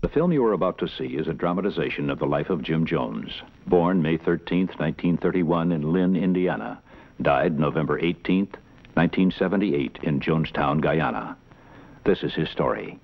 The film you are about to see is a dramatization of the life of Jim Jones, born May 13th, 1931 in Lynn, Indiana, died November 18th, 1978 in Jonestown, Guyana. This is his story.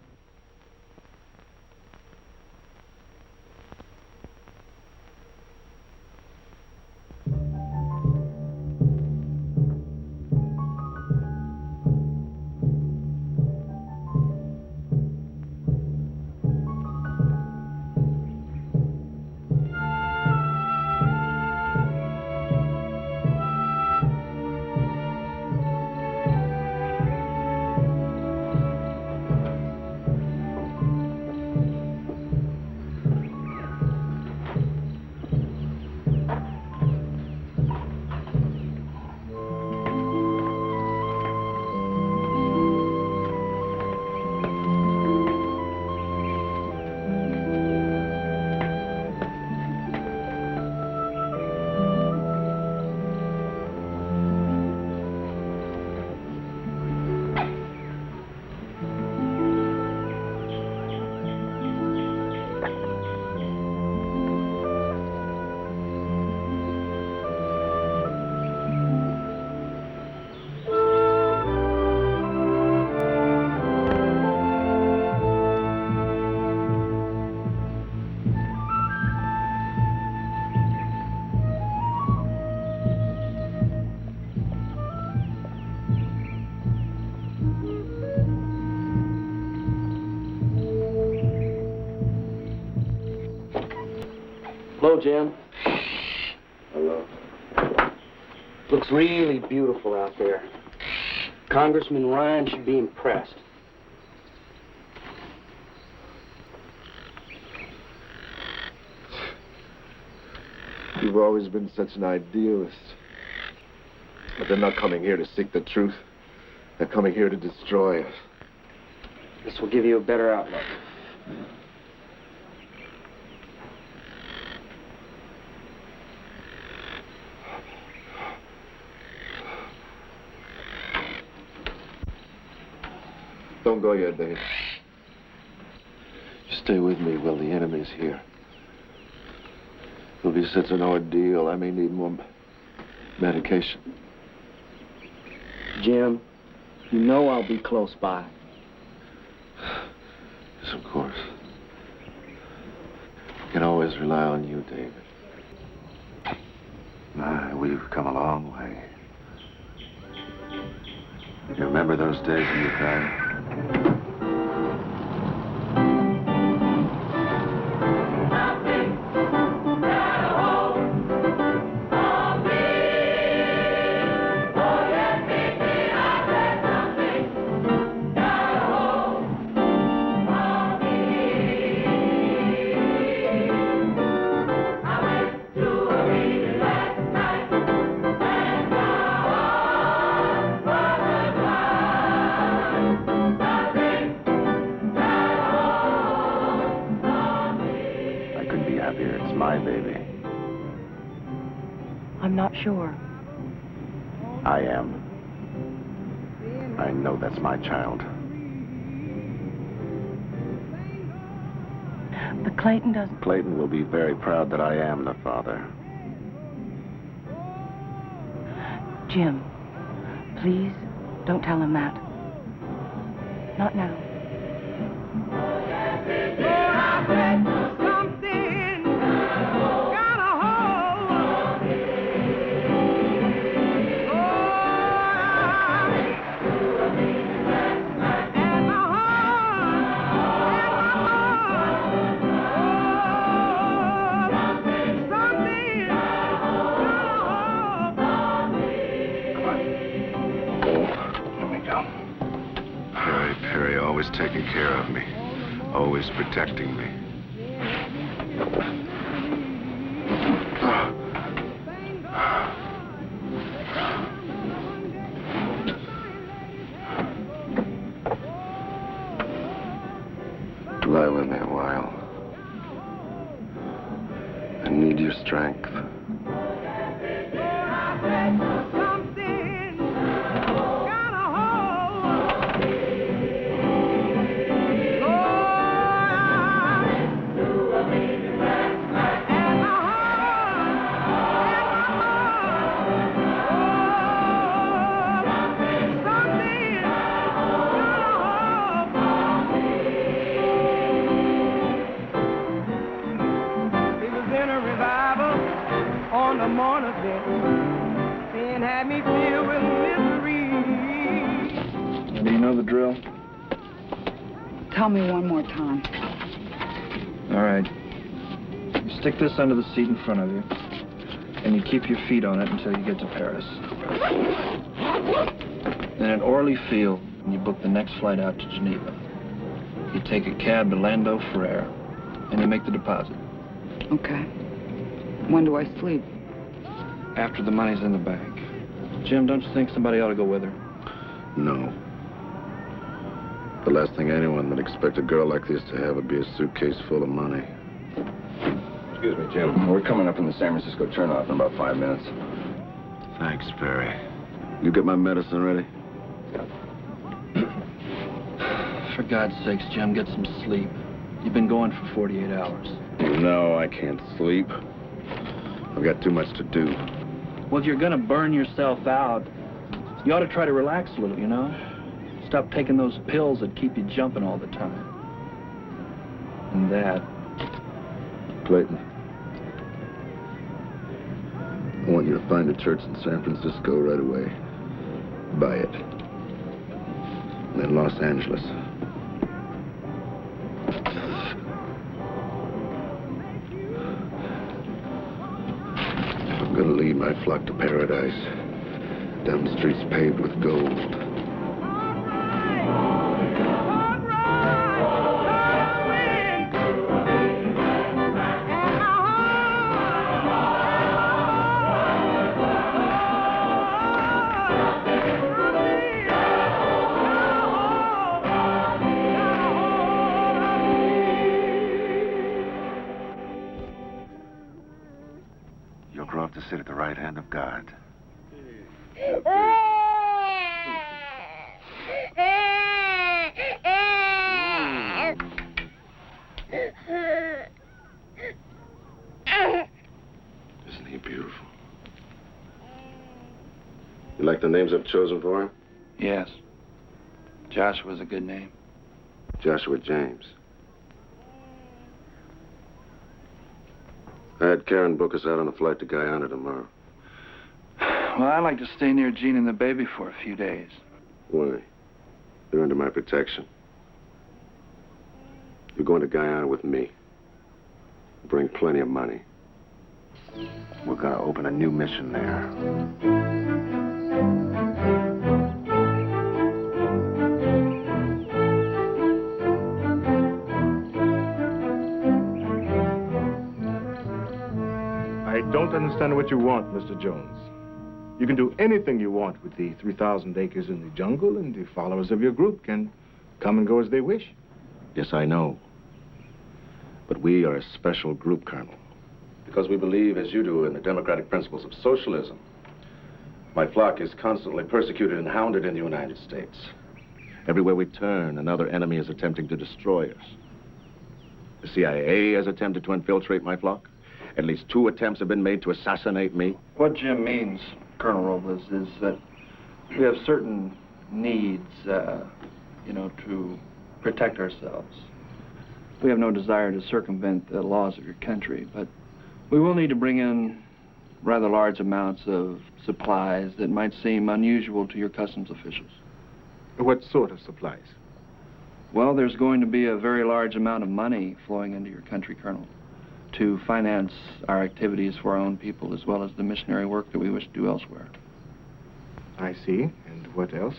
Hello, Jim. Hello. Looks really beautiful out there. Congressman Ryan should be impressed. You've always been such an idealist. But they're not coming here to seek the truth. They're coming here to destroy us. This will give you a better outlook. Don't go yet, Dave. You stay with me while the enemy's here. It'll be such an ordeal, I may need more medication. Jim, you know I'll be close by. Yes, of course. I can always rely on you, David. My, we've come a long way. You remember those days in Ukraine? Sure. I am. I know that's my child. But Clayton doesn't... Clayton will be very proud that I am the father. Jim, please don't tell him that. Not now. Taking care of me, always protecting me. Lie with me a while. I need your strength. morning and had me filled with misery. Do you know the drill? Tell me one more time. All right. You stick this under the seat in front of you, and you keep your feet on it until you get to Paris. Then at Orly Field, you book the next flight out to Geneva. You take a cab to Landau Frere, and you make the deposit. Okay. When do I sleep? After the money's in the bank. Jim, don't you think somebody ought to go with her? No. The last thing anyone would expect a girl like this to have would be a suitcase full of money. Excuse me, Jim. We're coming up from the San Francisco turnoff in about 5 minutes. Thanks, Perry. You get my medicine ready? For God's sakes, Jim, get some sleep. You've been going for 48 hours. No, I can't sleep. I've got too much to do. Well, if you're gonna burn yourself out, you ought to try to relax a little, you know? Stop taking those pills that keep you jumping all the time. And that. Clayton, I want you to find a church in San Francisco right away. Buy it. And then Los Angeles. I'm gonna lead my flock to paradise. Down the streets paved with gold. You'll grow up to sit at the right hand of God. Isn't he beautiful? You like the names I've chosen for him? Yes. Joshua's a good name. Joshua James. I had Karen book us out on a flight to Guyana tomorrow. Well, I'd like to stay near Jean and the baby for a few days. Why? They're under my protection. You're going to Guyana with me. Bring plenty of money. We're gonna open a new mission there. I don't understand what you want, Mr. Jones. You can do anything you want with the 3,000 acres in the jungle, and the followers of your group can come and go as they wish. Yes, I know. But we are a special group, Colonel. Because we believe, as you do, in the democratic principles of socialism. My flock is constantly persecuted and hounded in the United States. Everywhere we turn, another enemy is attempting to destroy us. The CIA has attempted to infiltrate my flock. At least 2 attempts have been made to assassinate me. What Jim means, Colonel Robles, is that we have certain needs, you know, to protect ourselves. We have no desire to circumvent the laws of your country, but we will need to bring in rather large amounts of supplies that might seem unusual to your customs officials. What sort of supplies? Well, there's going to be a very large amount of money flowing into your country, Colonel, to finance our activities for our own people, as well as the missionary work that we wish to do elsewhere. I see. And what else?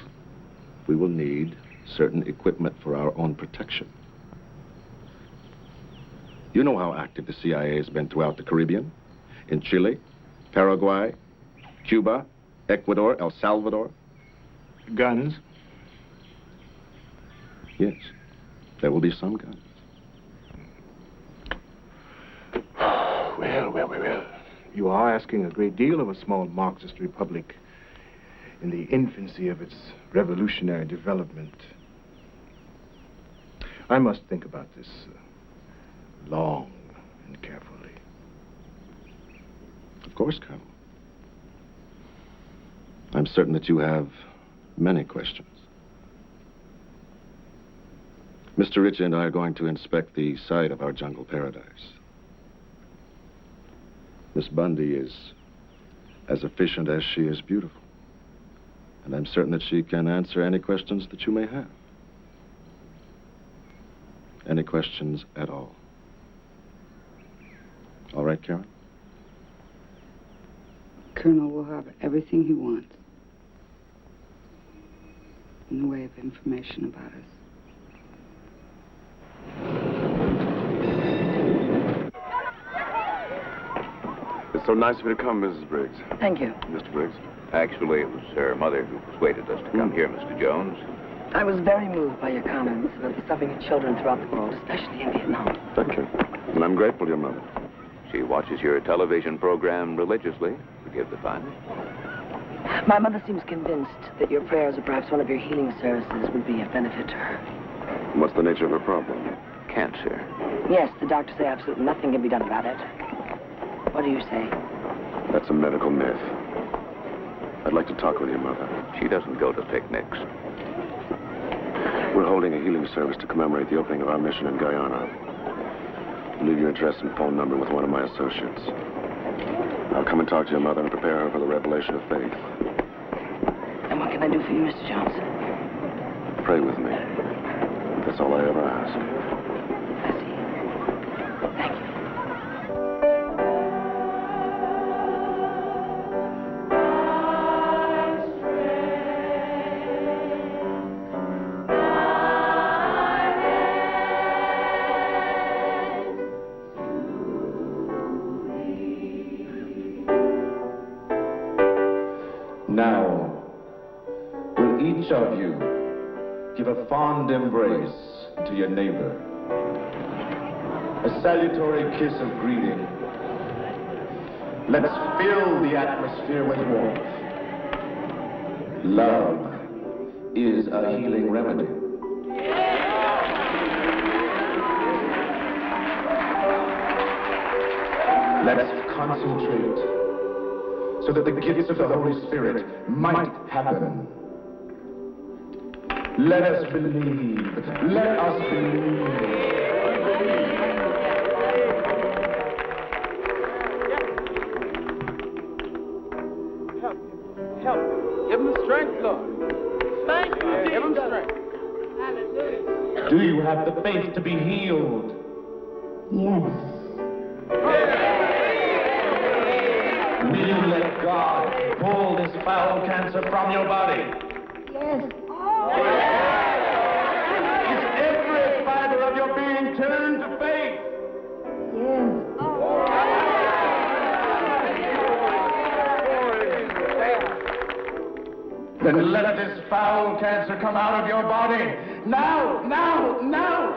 We will need certain equipment for our own protection. You know how active the CIA has been throughout the Caribbean, in Chile, Paraguay, Cuba, Ecuador, El Salvador. Guns? Yes, there will be some guns. Well. You are asking a great deal of a small Marxist republic in the infancy of its revolutionary development. I must think about this long and carefully. Of course, Colonel. I'm certain that you have many questions. Mr. Ritchie and I are going to inspect the site of our jungle paradise. Miss Bundy is as efficient as she is beautiful. And I'm certain that she can answer any questions that you may have. Any questions at all. All right, Cara? Colonel will have everything he wants in the way of information about us. It's so nice of you to come, Mrs. Briggs. Thank you. Mr. Briggs. Actually, it was her mother who persuaded us to come here, Mr. Jones. I was very moved by your comments about the suffering of children throughout the world, especially in Vietnam. Thank you. And I'm grateful to your mother. She watches your television program religiously. Forgive the fun. My mother seems convinced that your prayers or perhaps one of your healing services would be of benefit to her. What's the nature of her problem? Cancer. Yes, the doctors say absolutely nothing can be done about it. What do you say? That's a medical myth. I'd like to talk with your mother. She doesn't go to picnics. We're holding a healing service to commemorate the opening of our mission in Guyana. Leave your address and phone number with one of my associates. I'll come and talk to your mother and prepare her for the revelation of faith. And what can I do for you, Mr. Jones? Pray with me. That's all I ever ask. I see. Thank you. Now, will each of you give a fond embrace to your neighbor? A salutary kiss of greeting. Let's fill the atmosphere with warmth. Love is a healing remedy. Let's concentrate so that the gifts of the Holy Spirit might happen. Let us believe. Let us believe. Help. Give him the strength, Lord. Thank you, Jesus. Give him strength. Hallelujah. Do you have the faith to be healed? Yes. Will you let God pull this foul cancer from your body? Yes. Is every fiber of your being turned to faith? Yes. Then let this foul cancer come out of your body. Now, now, now!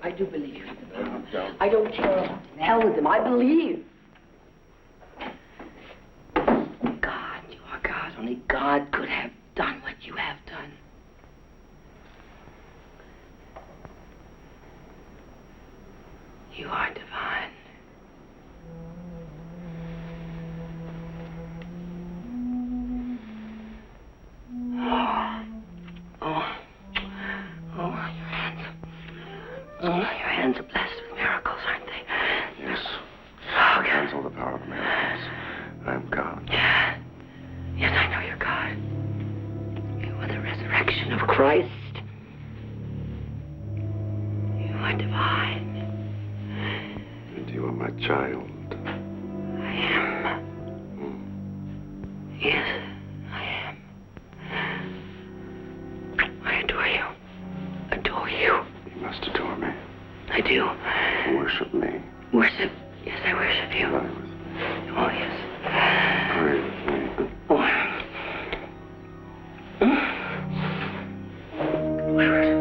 I do believe you have the power. I don't care. The hell with him. I believe. God, you are God. Only God could have done what you have done. You are divine. Your hands are blessed with miracles, aren't they? Yes. Oh, God. Hands all the power of miracles. I'm God. Yeah. Yes, I know you're God. You are the resurrection of Christ. You are divine. And you are my child. I am. Yes, I am. I adore you. Adore you. You must adore me. I do. Worship me. Worship? Yes, I worship you. Pray with me. Oh, yes. Pray with me. Oh. I worship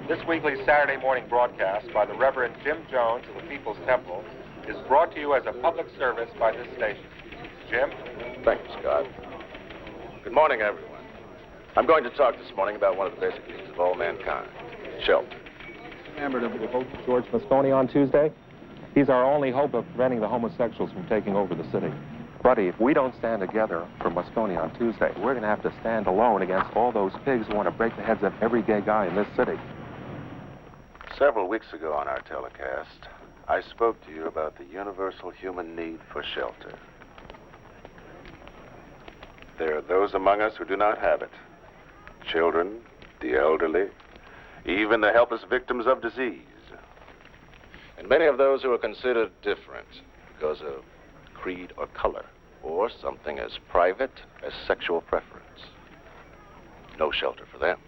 you. This weekly Saturday morning broadcast by the Reverend Jim Jones of the People's Temple is brought to you as a public service by this station. Jim? Thank you, Scott. Good morning, everyone. I'm going to talk this morning about one of the basic needs of all mankind, shelter. Remember to vote for George Moscone on Tuesday? He's our only hope of preventing the homosexuals from taking over the city. Buddy, if we don't stand together for Moscone on Tuesday, we're going to have to stand alone against all those pigs who want to break the heads of every gay guy in this city. Several weeks ago on our telecast, I spoke to you about the universal human need for shelter. There are those among us who do not have it. Children, the elderly, even the helpless victims of disease. And many of those who are considered different because of creed or color, or something as private as sexual preference. No shelter for them.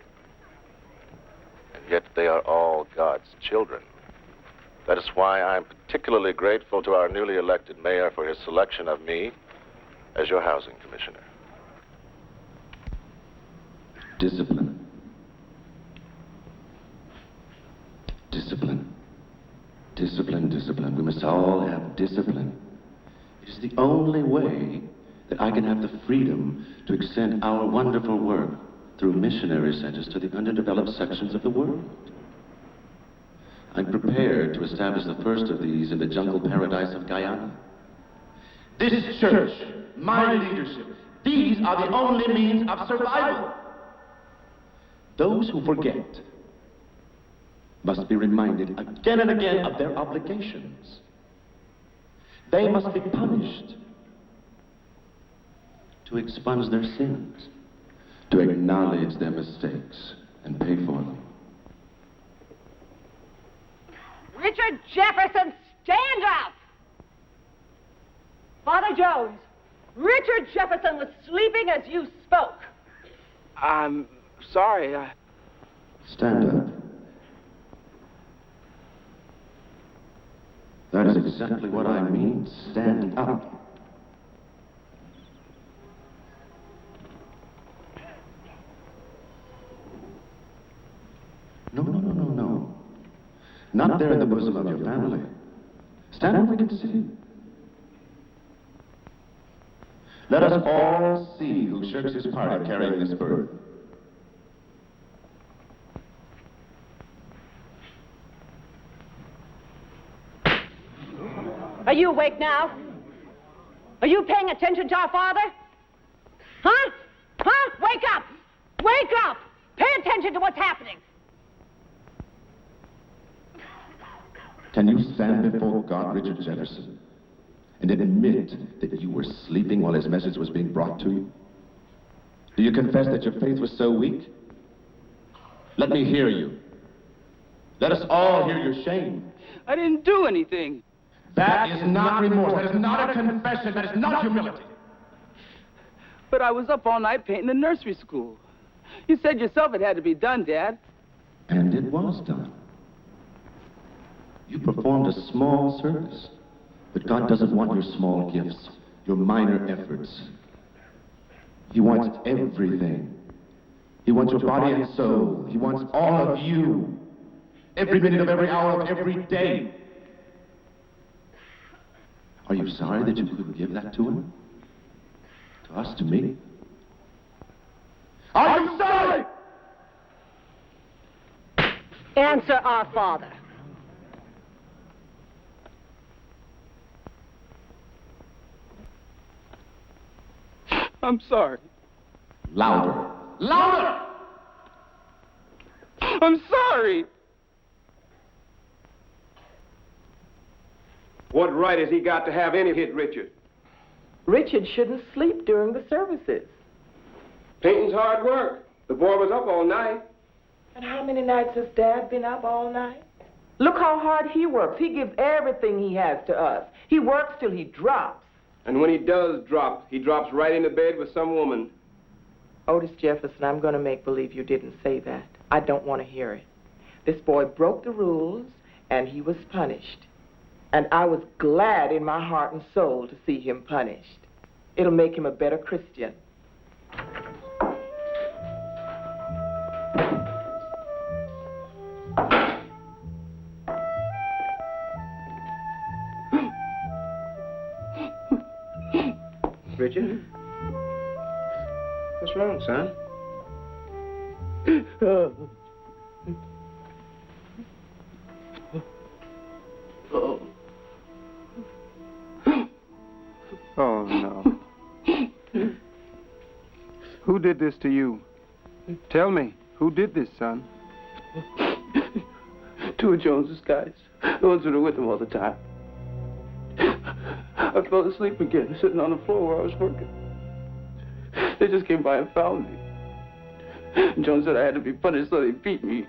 And yet they are all God's children. That is why I'm particularly grateful to our newly elected mayor for his selection of me as your housing commissioner. Discipline. Discipline. Discipline, discipline. We must all have discipline. It is the only way that I can have the freedom to extend our wonderful work through missionary centers to the underdeveloped sections of the world. I'm prepared to establish the first of these in the jungle paradise of Guyana. This church, my leadership, these are the only means of survival. Those who forget must be reminded again and again of their obligations. They must be punished to expunge their sins, to acknowledge their mistakes and pay for them. Richard Jefferson, stand up! Father Jones, Richard Jefferson was sleeping as you spoke. I'm sorry, Stand up. That is exactly what I mean. Stand up. No. Not there in the bosom of your family. Stand where we can see. Let us all see who shirks his part in carrying this burden. Are you awake now? Are you paying attention to our father? Huh? Huh? Wake up! Wake up! Pay attention to what's happening. Can you stand before God, Richard Jefferson, and admit that you were sleeping while his message was being brought to you? Do you confess that your faith was so weak? Let me hear you. Let us all hear your shame. I didn't do anything. That is not remorse. That is not a confession. That is not humility. But I was up all night painting the nursery school. You said yourself it had to be done, Dad. And it was done. You performed a small service. But God doesn't want your small gifts, your minor efforts. He wants everything. He wants your body and soul. He wants all of you. Every minute of every hour of every day. Are you sorry that you couldn't give that to him? To us, to me? Are you sorry? Answer our father. I'm sorry. Louder. Louder! I'm sorry. What right has he got to have any hit, Richard? Richard shouldn't sleep during the services. Painting's hard work. The boy was up all night. And how many nights has Dad been up all night? Look how hard he works. He gives everything he has to us. He works till he drops. And when he does drop, he drops right into bed with some woman. Otis Jefferson, I'm going to make believe you didn't say that. I don't want to hear it. This boy broke the rules, and he was punished. And I was glad in my heart and soul to see him punished. It'll make him a better Christian. Richard. What's wrong, son? Oh, no. Who did this to you? Tell me, who did this, son? Two of Jones's guys. The ones that are with him all the time. I fell asleep again, sitting on the floor where I was working. They just came by and found me. Jones said I had to be punished, so they beat me.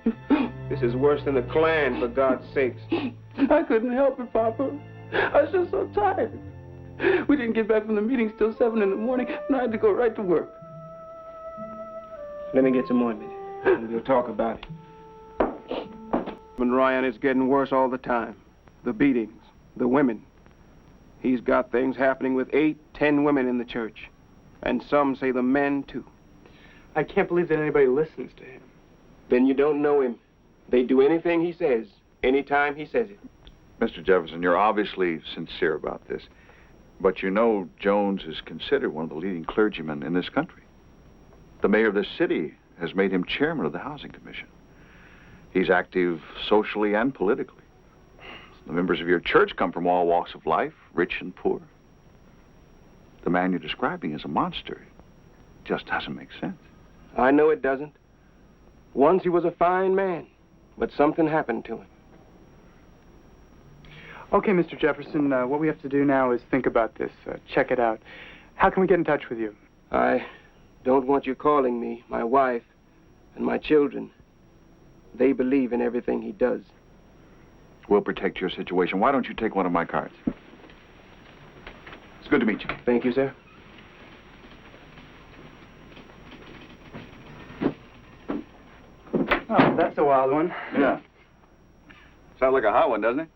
This is worse than the Klan, for God's sakes. I couldn't help it, Papa. I was just so tired. We didn't get back from the meetings till 7 in the morning, and I had to go right to work. Let me get some ointment, and we'll talk about it. Ryan is getting worse all the time. The beatings, the women. He's got things happening with 8, 10 women in the church. And some say the men, too. I can't believe that anybody listens to him. Then you don't know him. They do anything he says, anytime he says it. Mr. Jefferson, you're obviously sincere about this. But you know Jones is considered one of the leading clergymen in this country. The mayor of this city has made him chairman of the Housing Commission. He's active socially and politically. The members of your church come from all walks of life, rich and poor. The man you're describing is a monster. It just doesn't make sense. I know it doesn't. Once he was a fine man, but something happened to him. Okay, Mr. Jefferson, what we have to do now is think about this, check it out. How can we get in touch with you? I don't want you calling me, my wife, and my children. They believe in everything he does. We'll protect your situation. Why don't you take one of my cards? It's good to meet you. Thank you, sir. Oh, that's a wild one. Yeah. Sounds like a hot one, doesn't it?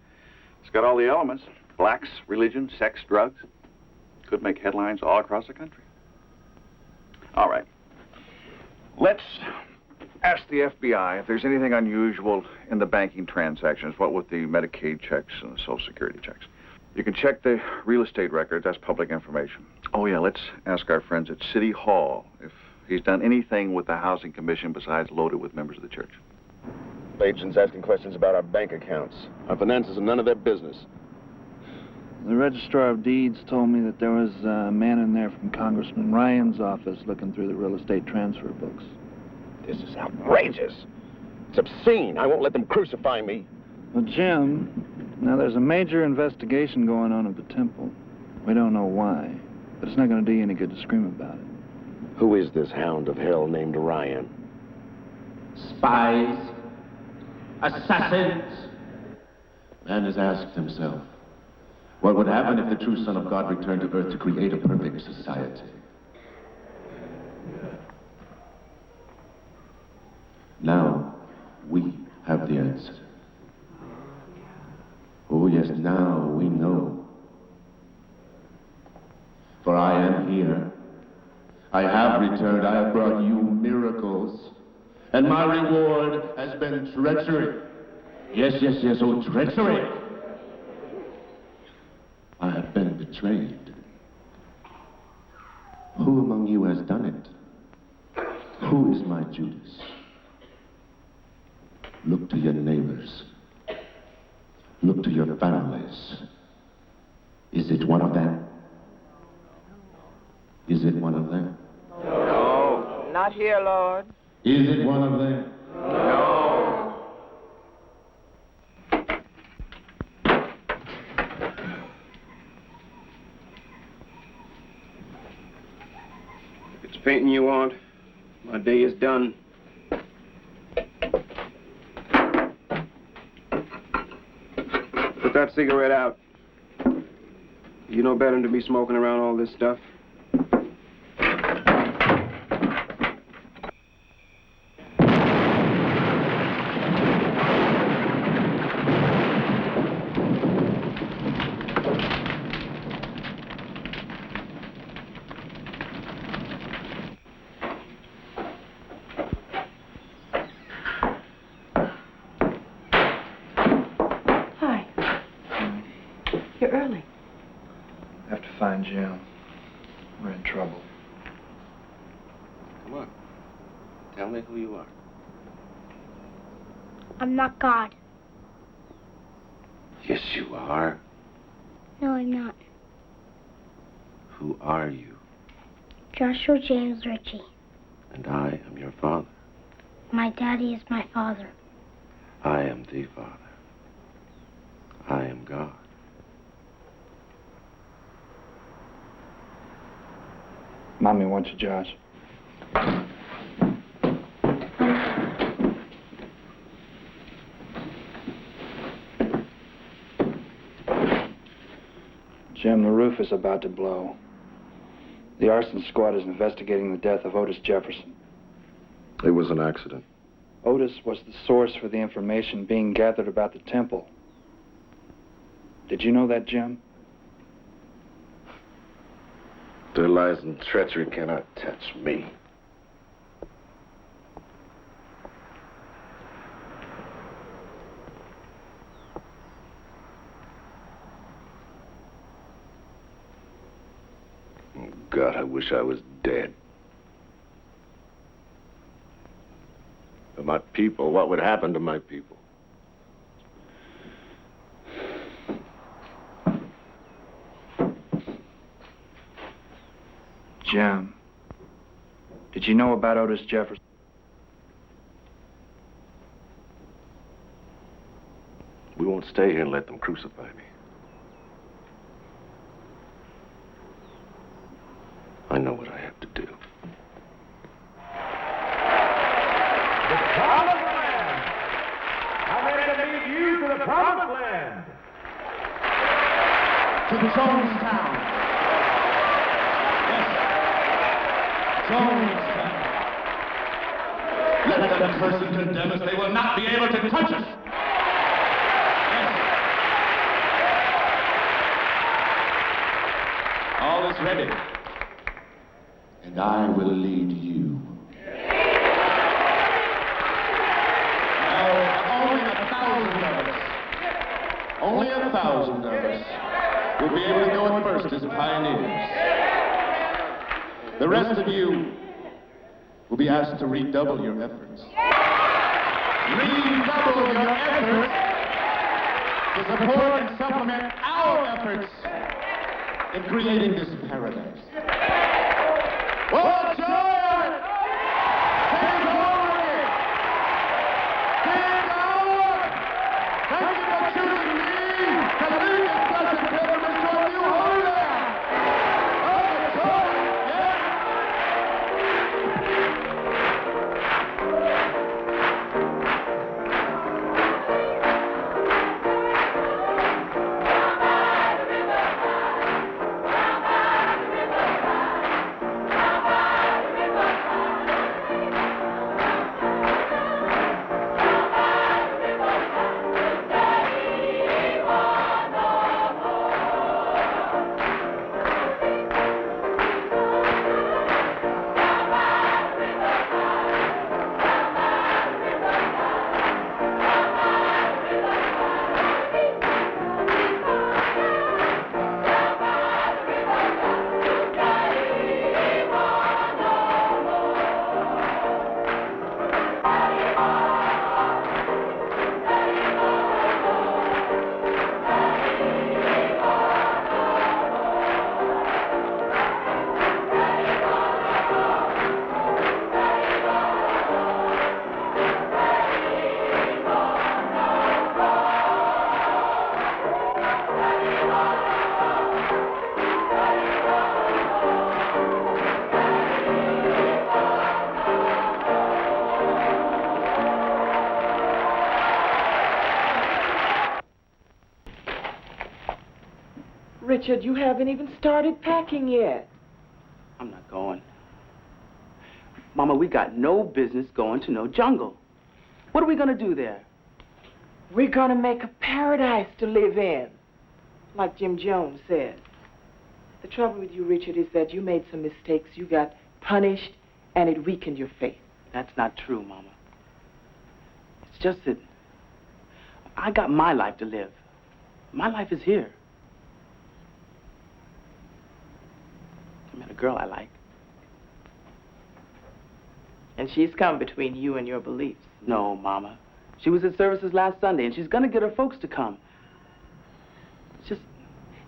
It's got all the elements. Blacks, religion, sex, drugs. Could make headlines all across the country. All right. Let's ask the FBI if there's anything unusual in the banking transactions, what with the Medicaid checks and the Social Security checks. You can check the real estate records. That's public information. Oh, yeah, let's ask our friends at City Hall if he's done anything with the Housing Commission besides load it with members of the church. Agents asking questions about our bank accounts. Our finances are none of their business. The Registrar of Deeds told me that there was a man in there from Congressman Ryan's office looking through the real estate transfer books. This is outrageous. It's obscene. I won't let them crucify me. Well, Jim, now there's a major investigation going on at the temple. We don't know why, but it's not going to do you any good to scream about it. Who is this hound of hell named Ryan? Spies, assassins. Man has asked himself, what would happen if the true Son of God returned to earth to create a perfect society? Now, we have the answer. Oh, yes, now we know. For I am here. I have returned. I have brought you miracles. And my reward has been treachery. Yes, yes, yes, oh, treachery. I have been betrayed. Who among you has done it? Who is my Judas? Look to your neighbors. Look to your families. Is it one of them? Is it one of them? No. Not here, Lord. Is it one of them? No. If it's painting you want, my day is done. Put that cigarette out. You know better than to be smoking around all this stuff. You're early. I have to find Jim. We're in trouble. Come on. Tell me who you are. I'm not God. Yes, you are. No, I'm not. Who are you? Joshua James Ritchie. And I am your father. My daddy is my father. I am the Father. I am God. Mommy wants you, Josh. Jim, the roof is about to blow. The arson squad is investigating the death of Otis Jefferson. It was an accident. Otis was the source for the information being gathered about the temple. Did you know that, Jim? Their lies and treachery cannot touch me. Oh, God, I wish I was dead. But my people, what would happen to my people? Jim, did you know about Otis Jefferson? We won't stay here and let them crucify me. I know what I have to do. The promised land! I'm ready to lead you to the promised land! To Jonestown. Jonestown. Let them curse and condemn us. They will not be able to touch us. Yes. All is ready. And I will lead you. Now, only 1,000 of us, only 1,000 of us will be able to go in first as pioneers. The rest of you will be asked to redouble your efforts. Redouble your efforts to support and supplement our efforts in creating this paradise. Oh, joy! Take glory! Take honor! Thank you for choosing me to lead this blessed pilgrimage to a new holy land! Oh, joy! Richard, you haven't even started packing yet. I'm not going. Mama, we got no business going to no jungle. What are we gonna do there? We're gonna make a paradise to live in, like Jim Jones said. The trouble with you, Richard, is that you made some mistakes. You got punished, and it weakened your faith. That's not true, Mama. It's just that I got my life to live. My life is here. I met a girl I like. And she's come between you and your beliefs. No, Mama. She was at services last Sunday, and she's gonna get her folks to come. It's just,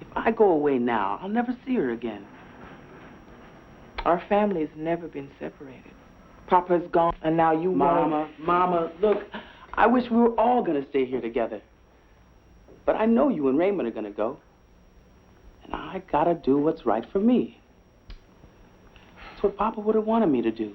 if I go away now, I'll never see her again. Our family has never been separated. Papa's gone, and now you Mama, look, I wish we were all gonna stay here together. But I know you and Raymond are gonna go. And I gotta do what's right for me. That's what Papa would have wanted me to do.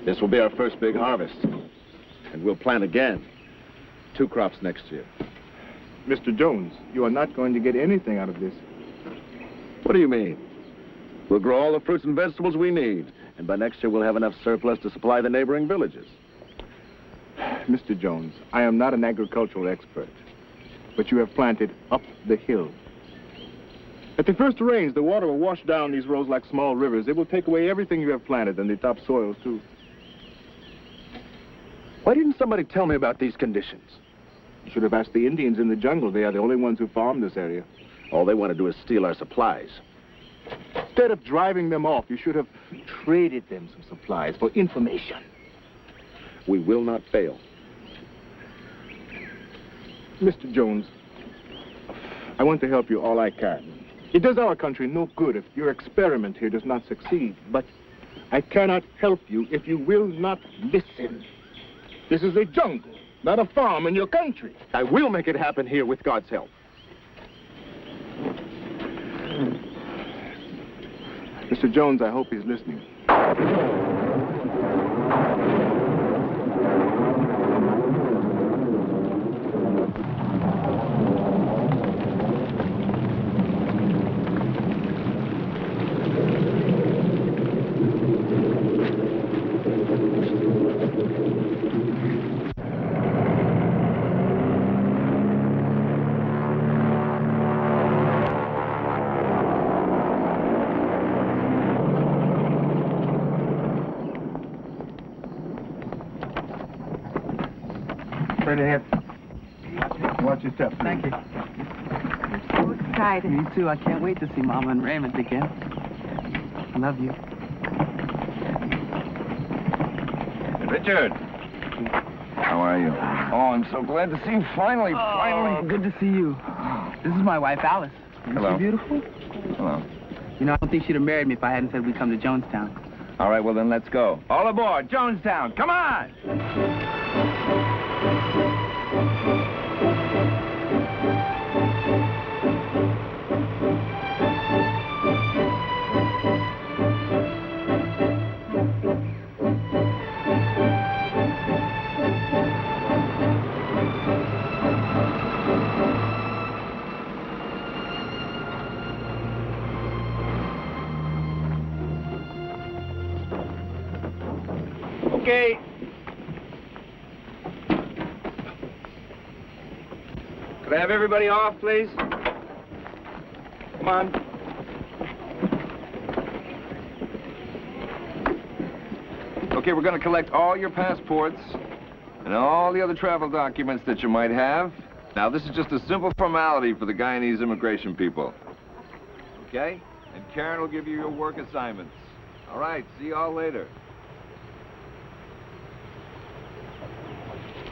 This will be our first big harvest. And we'll plant again. 2 crops next year. Mr. Jones, you are not going to get anything out of this. What do you mean? We'll grow all the fruits and vegetables we need. And by next year, we'll have enough surplus to supply the neighboring villages. Mr. Jones, I am not an agricultural expert. But you have planted up the hill. At the first rains, the water will wash down these rows like small rivers. It will take away everything you have planted and the topsoil, too. Why didn't somebody tell me about these conditions? You should have asked the Indians in the jungle. They are the only ones who farm this area. All they want to do is steal our supplies. Instead of driving them off, you should have traded them some supplies for information. We will not fail. Mr. Jones, I want to help you all I can. It does our country no good if your experiment here does not succeed, but I cannot help you if you will not listen. This is a jungle, not a farm in your country. I will make it happen here with God's help. Mr. Jones, I hope he's listening. Straight ahead. Watch your step. Thank you. I'm so excited. Me too. I can't wait to see Mama and Raymond again. I love you. Richard. How are you? Oh, I'm so glad to see you finally. Finally. Good to see you. This is my wife, Alice. Isn't Hello. she beautiful? Hello. You know, I don't think she'd have married me if I hadn't said we'd come to Jonestown. All right, well, then let's go. All aboard, Jonestown. Come on! Okay. Could I have everybody off, please? Come on. Okay, we're going to collect all your passports and all the other travel documents that you might have. Now, this is just a simple formality for the Guyanese immigration people. Okay? And Karen will give you your work assignments. All right, see you all later.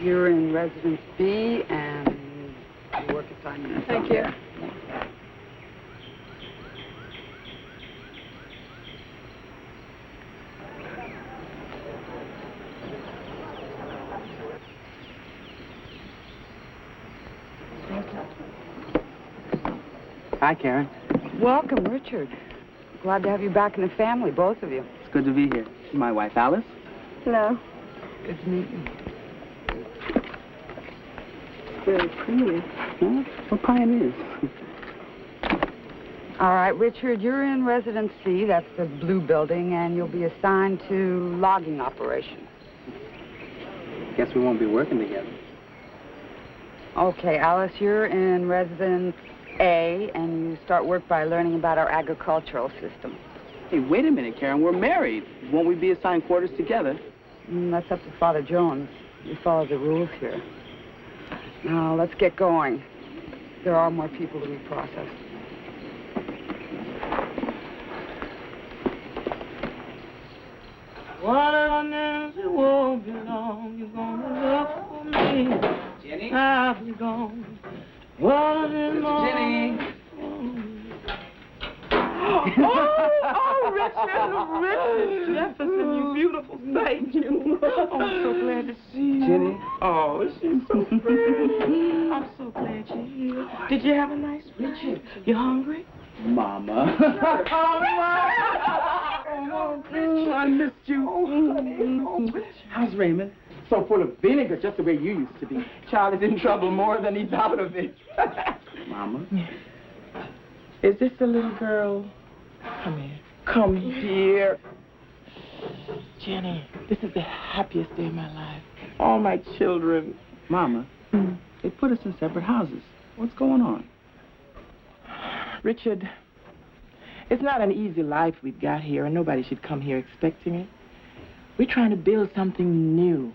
You're in residence B and your work assignment. Thank you. Hi, Karen. Welcome, Richard. Glad to have you back in the family, both of you. It's good to be here. This is my wife, Arliss. Hello. Good to meet you. It's very pretty. Huh? We're pioneers. All right, Richard, you're in Residence C. That's the blue building, and you'll be assigned to logging operations. Guess we won't be working together. Okay, Alice, you're in Residence A, and you start work by learning about our agricultural system. Hey, wait a minute, Karen. We're married. Won't we be assigned quarters together? That's up to Father Jones. You follow the rules here. Now, let's get going. There are more people to be processed. Whatever it won't be long, you're gonna look for me. Jenny? I'll be gone. Jenny. Richard Jefferson, you beautiful sight, you. Oh, I'm so glad to see you. Jenny? Oh, she's so pretty. I'm so glad you're here. Did you have a nice Richard? You hungry? Mama. I missed you. How's Raymond? So full of vinegar, just the way you used to be. Charlie's in trouble more than he's out of it. Mama? Is this the little girl? Come here. Come here. Jenny, this is the happiest day of my life. All my children. Mama, they put us in separate houses. What's going on? Richard, it's not an easy life we've got here, and nobody should come here expecting it. We're trying to build something new.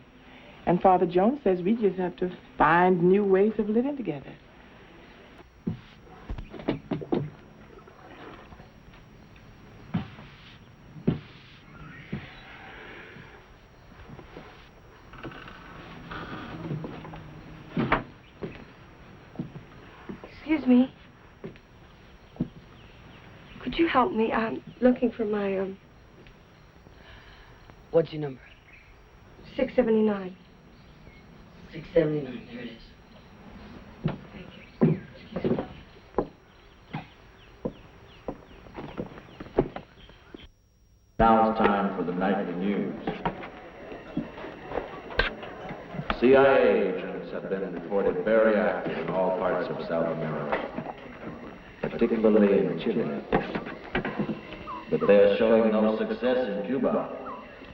And Father Jones says we just have to find new ways of living together. Excuse me. Could you help me? I'm looking for my, What's your number? 679. 679, there it is. Now it's time for the nightly news. CIA agents have been reported very active in all parts of South America, particularly in Chile. But they are showing no success in Cuba,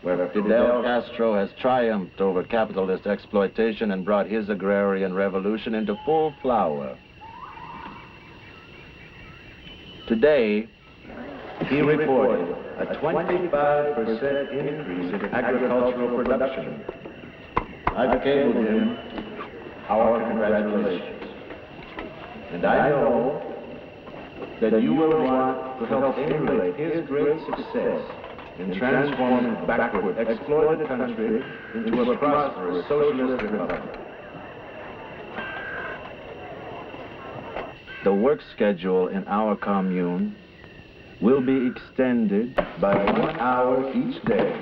where Fidel Castro has triumphed over capitalist exploitation and brought his agrarian revolution into full flower. Today, he reported a 25% increase in agricultural production. I've cabled him our congratulations. And I know that you will want to help emulate his great success in transforming a backward, exploited country into a prosperous socialist republic. The work schedule in our commune will be extended by 1 hour each day.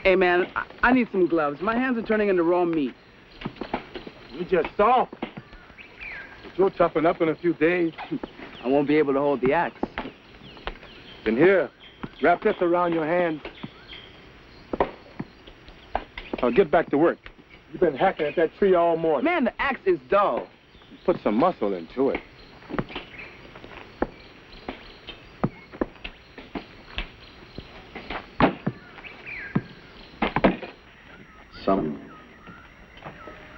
Hey, man, I need some gloves. My hands are turning into raw meat. You just soft. But you'll toughen up in a few days. I won't be able to hold the axe. Then here, wrap this around your hand. I'll get back to work. You've been hacking at that tree all morning. Man, the axe is dull. Put some muscle into it. Some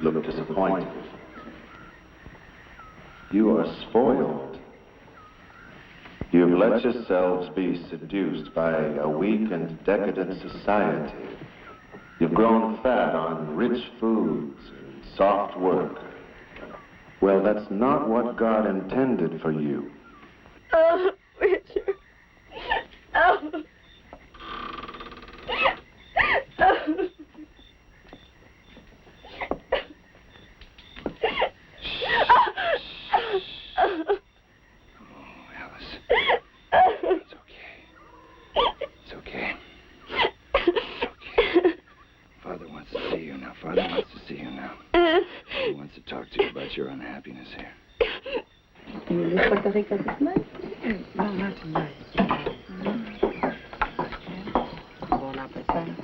look disappointed. You are spoiled. You've let yourselves be seduced by a weak and decadent society. You've grown fat on rich foods and soft work. Well, that's not what God intended for you. Oh, Richard. Oh. Oh. It's okay. It's okay. It's okay. Father wants to see you now, your unhappiness here. Puerto Rico this month? No, not tonight. Going out by 7.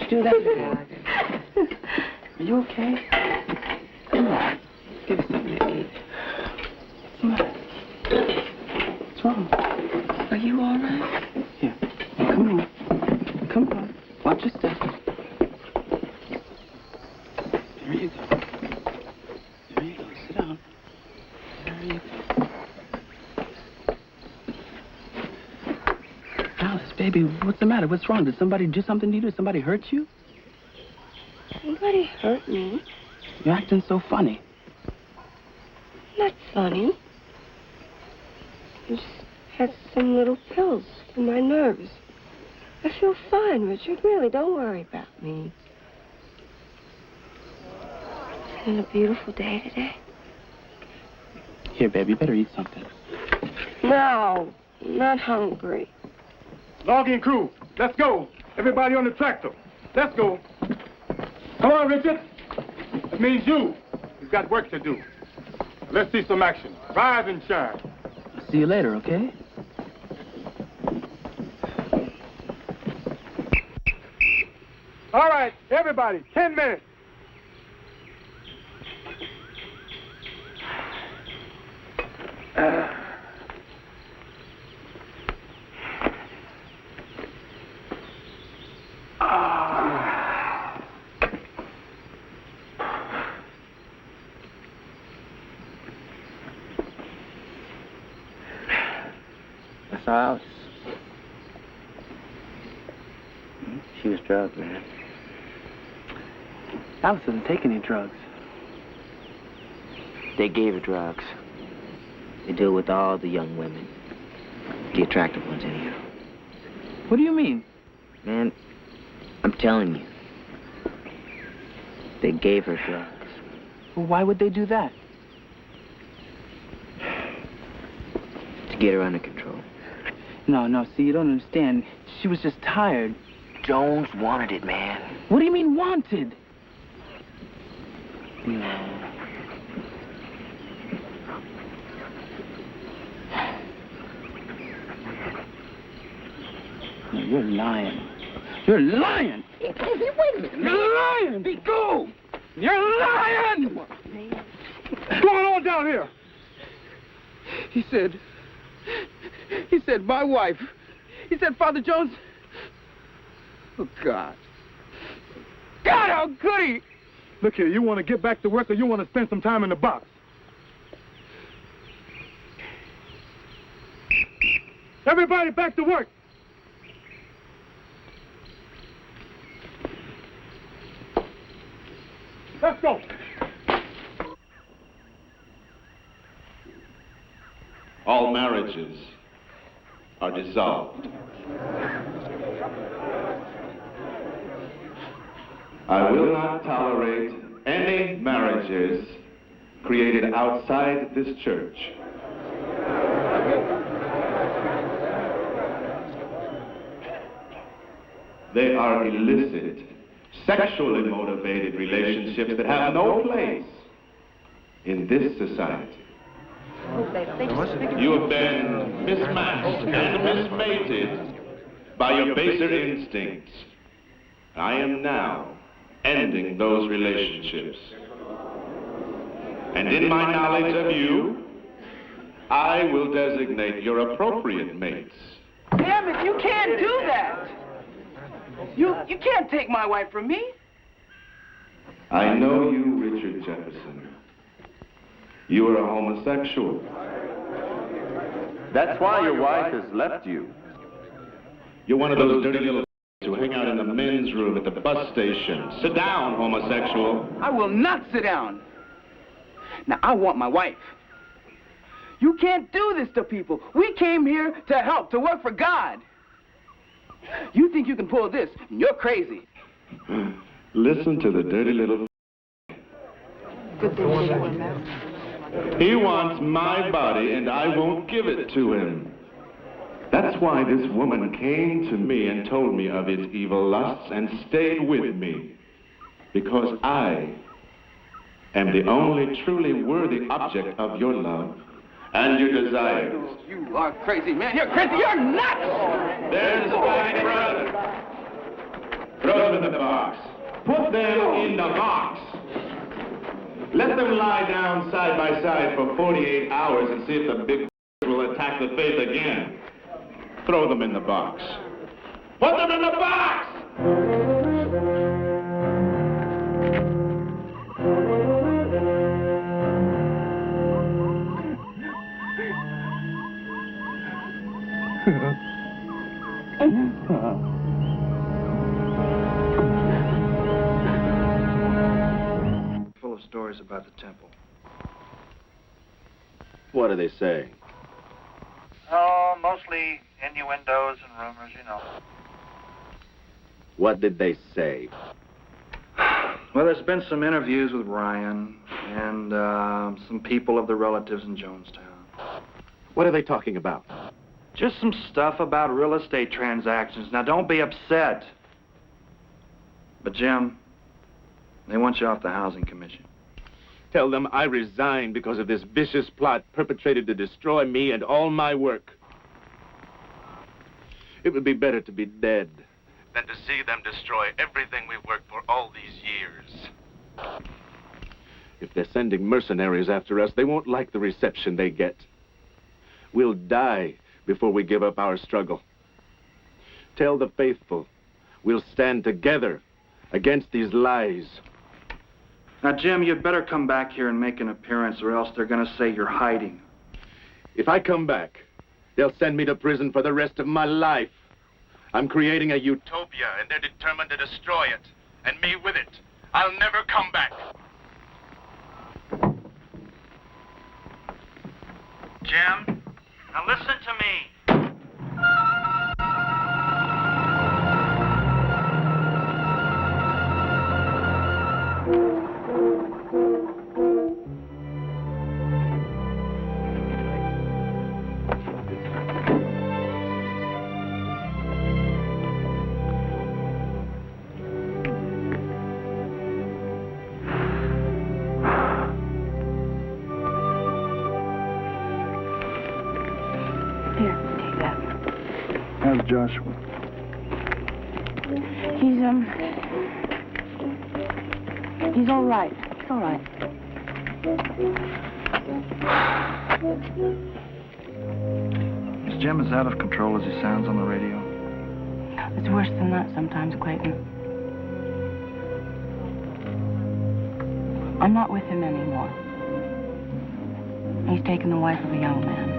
Do that for? Are you okay? Come on. Give us something to eat. Come on. What's wrong? Are you all right? Here. Come on. Come on. Watch your step. There you go. There you go. Sit down. There you go. Alice, baby, what's the matter? What's wrong? Did somebody do something to you? Did somebody hurt you? Nobody hurt me. You're acting so funny. Not funny. I just had some little pills for my nerves. I feel fine, Richard. Really, don't worry about me. It's been a beautiful day today. Here, baby, you better eat something. No, not hungry. Logging crew, let's go. Everybody on the tractor. Let's go. Come on, Richard. That means you've got work to do. Let's see some action. Rise and shine. I'll see you later, okay? All right, everybody, 10 minutes. Alice. She was drugged, man. Alice doesn't take any drugs. They gave her drugs. They do it with all the young women. The attractive ones, anyhow. What do you mean? Man, I'm telling you. They gave her drugs. Well, why would they do that? To get her under control. No, see, you don't understand. She was just tired. Jones wanted it, man. What do you mean, wanted? No. No, you're lying. You're lying! Wait a minute. You're lying! Be go! You're lying! What's going on down here? He said, my wife. He said, Father Jones. Oh, God. God, how could he? Look here, you want to get back to work or you want to spend some time in the box? Everybody back to work. Let's go. All marriages are dissolved. I will not tolerate any marriages created outside this church. They are illicit, sexually motivated relationships that have no place in this society. You have been mismatched and mismated by your baser instincts. I am now ending those relationships. And in my knowledge of you, I will designate your appropriate mates. Damn it, you can't do that. You can't take my wife from me. I know you, Richard Jefferson. You are a homosexual. That's why your wife has left you. You're one of those dirty little who to hang out in the men's room at the bus station. Sit down, homosexual. I will not sit down. Now, I want my wife. You can't do this to people. We came here to help, to work for God. You think you can pull this, and you're crazy. Listen to the dirty little... He wants my body, and I won't give it to him. That's why this woman came to me and told me of his evil lusts and stayed with me. Because I am the only truly worthy object of your love and your desires. You are crazy, man. You're crazy. You're nuts! There's my brother. Throw them in the box. Put them in the box. Let them lie down side by side for 48 hours and see if the big will attack the faith again. Throw them in the box. Put them in the box! Full of stories about the temple. What are they saying? Oh, mostly innuendos and rumors, you know. What did they say? Well, there's been some interviews with Ryan and some people of the relatives in Jonestown. What are they talking about? Just some stuff about real estate transactions. Now, don't be upset. But, Jim, they want you off the Housing Commission. Tell them I resigned because of this vicious plot perpetrated to destroy me and all my work. It would be better to be dead than to see them destroy everything we've worked for all these years. If they're sending mercenaries after us, they won't like the reception they get. We'll die before we give up our struggle. Tell the faithful we'll stand together against these lies. Now, Jim, you'd better come back here and make an appearance, or else they're going to say you're hiding. If I come back, they'll send me to prison for the rest of my life. I'm creating a utopia, and they're determined to destroy it. And me with it. I'll never come back. Jim, now listen to me. How's Joshua? He's all right. He's all right. Is Jim as out of control as he sounds on the radio? It's worse than that sometimes, Clayton. I'm not with him anymore. He's taken the wife of a young man.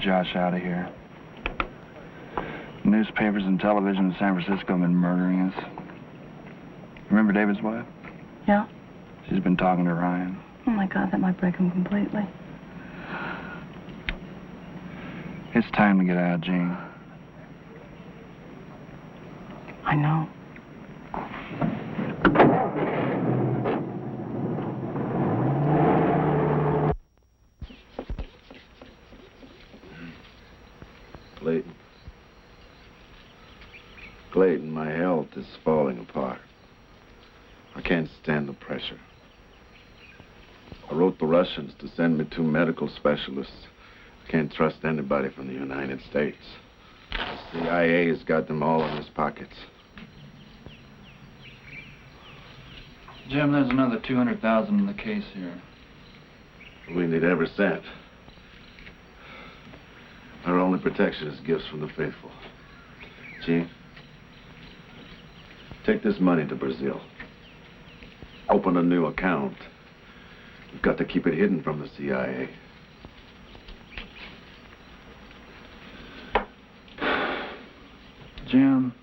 Josh out of here. Newspapers and television in San Francisco have been murdering us. Remember David's wife? Yeah? She's been talking to Ryan. Oh, my God, that might break him completely. It's time to get out, Jean. I know. Clayton, my health is falling apart. I can't stand the pressure. I wrote the Russians to send me 2 medical specialists. I can't trust anybody from the United States. The CIA has got them all in his pockets. Jim, there's another $200,000 in the case here. We need every cent. Our only protection is gifts from the faithful. Chief, take this money to Brazil. Open a new account. You've got to keep it hidden from the CIA. Jim,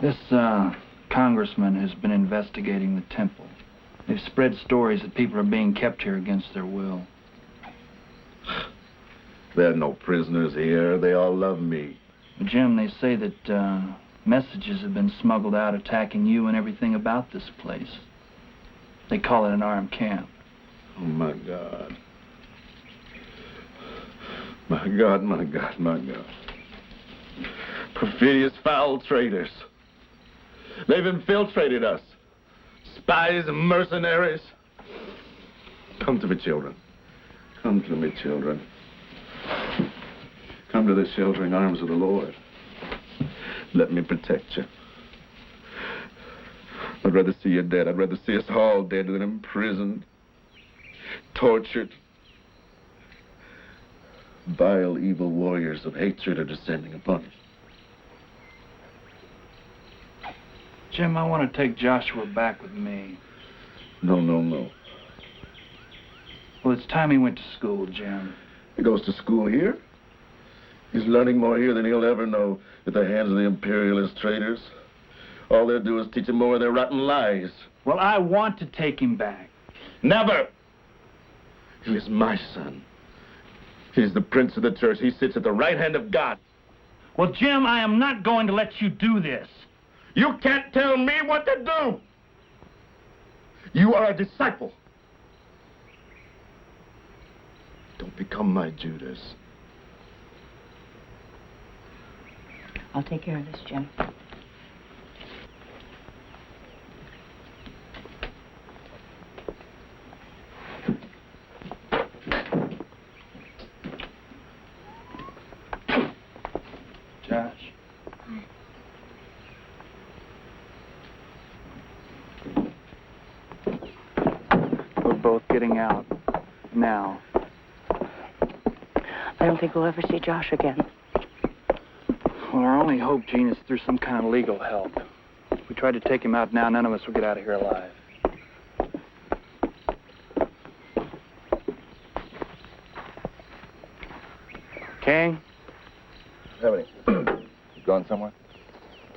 this congressman has been investigating the temple. They've spread stories that people are being kept here against their will. There are no prisoners here. They all love me. But Jim, they say that messages have been smuggled out attacking you and everything about this place. They call it an armed camp. Oh, my God. My God, my God, my God. Perfidious, foul traitors. They've infiltrated us. Spies and mercenaries. Come to me, children. Come to me, children. Come to the sheltering arms of the Lord. Let me protect you. I'd rather see you dead. I'd rather see us all dead than imprisoned, tortured. Vile, evil warriors of hatred are descending upon us. Jim, I want to take Joshua back with me. No, no, no. Well, it's time he went to school, Jim. He goes to school here. He's learning more here than he'll ever know at the hands of the imperialist traitors. All they'll do is teach him more of their rotten lies. Well, I want to take him back. Never! He is my son. He's the prince of the church. He sits at the right hand of God. Well, Jim, I am not going to let you do this. You can't tell me what to do. You are a disciple. Don't become my Judas. I'll take care of this, Jim. Josh. We're both getting out now. I don't think we'll ever see Josh again. Well, our only hope, Gene, is through some kind of legal help. If we tried to take him out now, none of us will get out of here alive. King? Ebony, you going somewhere?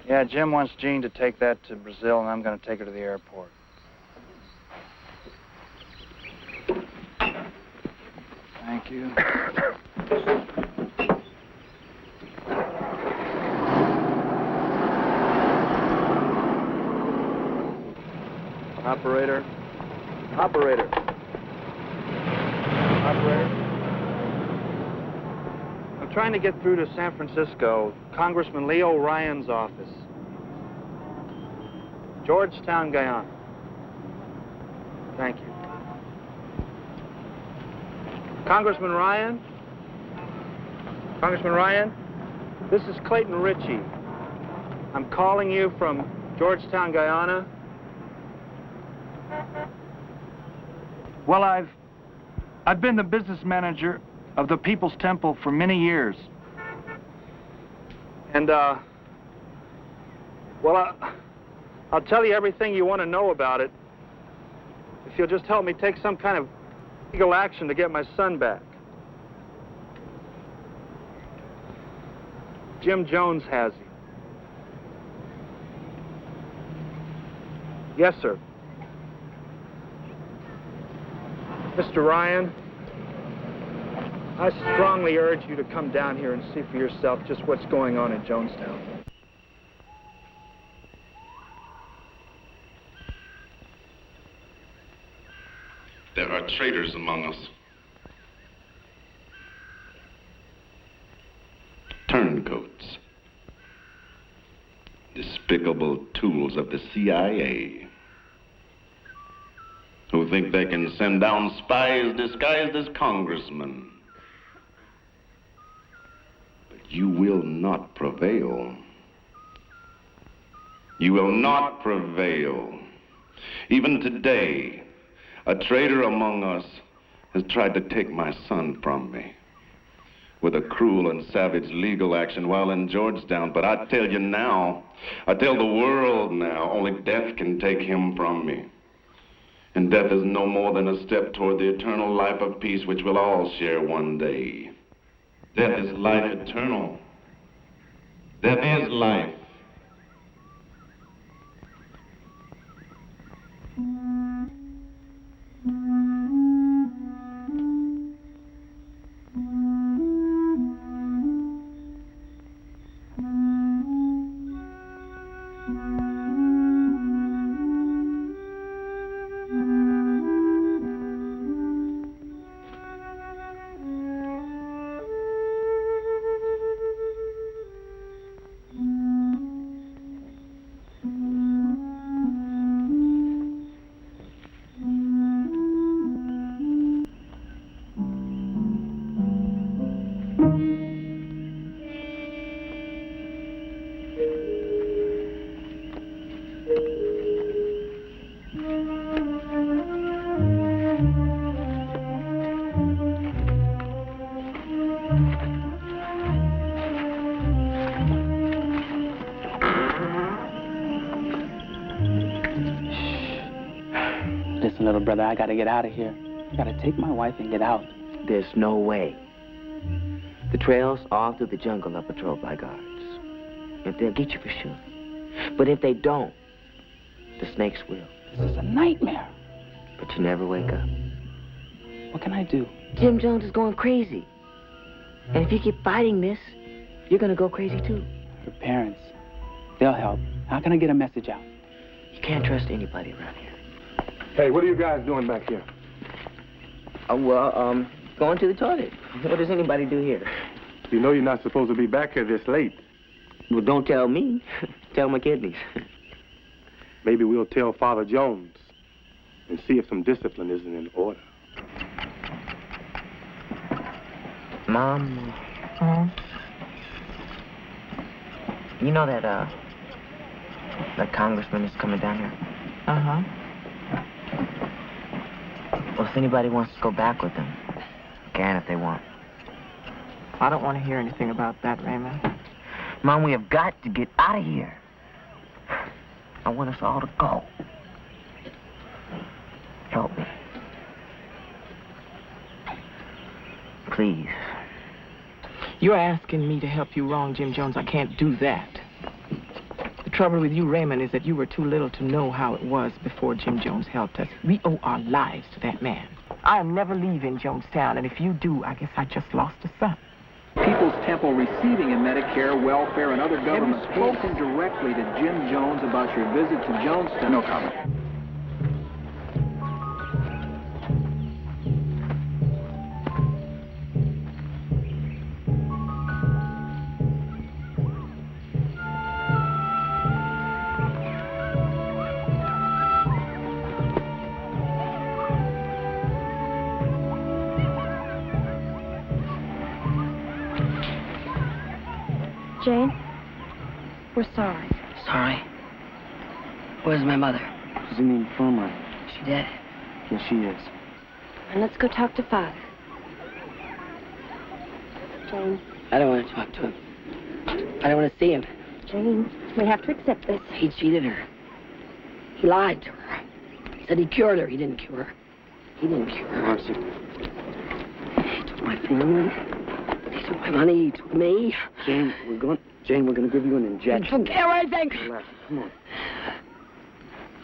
Yeah, Jim wants Jean to take that to Brazil, and I'm going to take her to the airport. Thank you. Operator. Operator. Operator. I'm trying to get through to San Francisco, Congressman Leo Ryan's office. Georgetown, Guyana. Thank you. Congressman Ryan? Congressman Ryan? This is Clayton Ritchie. I'm calling you from Georgetown, Guyana. Well, I've been the business manager of the People's Temple for many years. And, well, I'll tell you everything you want to know about it if you'll just help me take some kind of legal action to get my son back. Jim Jones has him. Yes, sir. Mr. Ryan, I strongly urge you to come down here and see for yourself just what's going on in Jonestown. There are traitors among us. Turncoats. Despicable tools of the CIA. Who think they can send down spies disguised as congressmen. But you will not prevail. You will not prevail. Even today, a traitor among us has tried to take my son from me. with a cruel and savage legal action while in Georgetown. But I tell you now, I tell the world now, only death can take him from me. And death is no more than a step toward the eternal life of peace which we'll all share one day. Death is life eternal. Death is life. Little brother, I gotta get out of here. I gotta take my wife and get out. There's no way. The trails all through the jungle are patrolled by guards. If they'll get you for sure. But if they don't, the snakes will. This is a nightmare. But you never wake up. What can I do? Jim Jones is going crazy. And if you keep fighting this, you're gonna go crazy too. Her parents, they'll help. How can I get a message out? You can't trust anybody around here. Hey, what are you guys doing back here? Going to the toilet. What does anybody do here? You know you're not supposed to be back here this late. Well, don't tell me. Tell my kidneys. Maybe we'll tell Father Jones and see if some discipline isn't in order. Mom. You know that congressman is coming down here? Uh-huh. Well, if anybody wants to go back with them, can if they want. I don't want to hear anything about that, Raymond. Mom, we have got to get out of here. I want us all to go. Help me. Please. You're asking me to help you wrong, Jim Jones. I can't do that. The trouble with you, Raymond, is that you were too little to know how it was before Jim Jones helped us. We owe our lives to that man. I am never leaving Jonestown, and if you do, I guess I just lost a son. People's Temple receiving a Medicare, welfare, and other government. Have you spoken directly to Jim Jones about your visit to Jonestown? No comment. Jane, we're sorry. Sorry? Where's my mother? She's in the infirmary. She dead? Yes, she is. And let's go talk to Father. Jane. I don't want to talk to him. I don't want to see him. Jane, we have to accept this. He cheated her. He lied to her. He said he cured her. He didn't cure her. He didn't cure her. Marcy. He took my family. He took my money. He took me. Jane, we're going to give you an injection. Forget everything. Relax. Come on.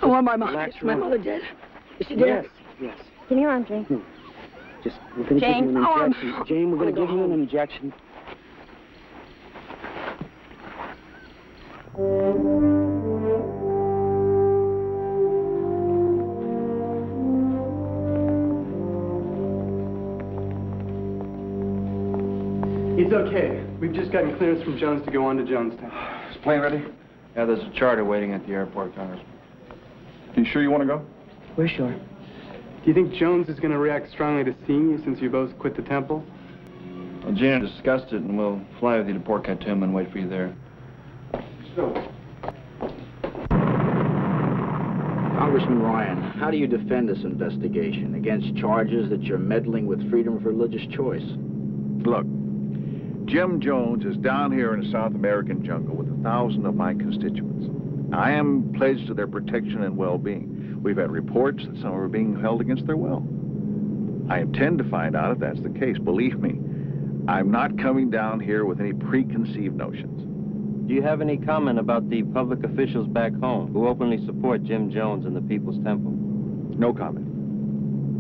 I want my mom. Relax, Is my mother dead? Is she dead? Yes. Give me your arm, Jane. We're going to give you an injection. Oh, Jane, we're going to give you an injection. He's okay. We've just gotten clearance from Jones to go on to Jonestown. Is the plane ready? Yeah, there's a charter waiting at the airport, Congressman. You sure you want to go? We're sure. Do you think Jones is going to react strongly to seeing you since you both quit the temple? Well, Gina discussed it, and we'll fly with you to Port Khartoum and wait for you there. Congressman Ryan, how do you defend this investigation against charges that you're meddling with freedom of religious choice? Look, Jim Jones is down here in the South American jungle with 1,000 of my constituents. I am pledged to their protection and well-being. We've had reports that some are being held against their will. I intend to find out if that's the case. Believe me, I'm not coming down here with any preconceived notions. Do you have any comment about the public officials back home who openly support Jim Jones and the People's Temple? No comment.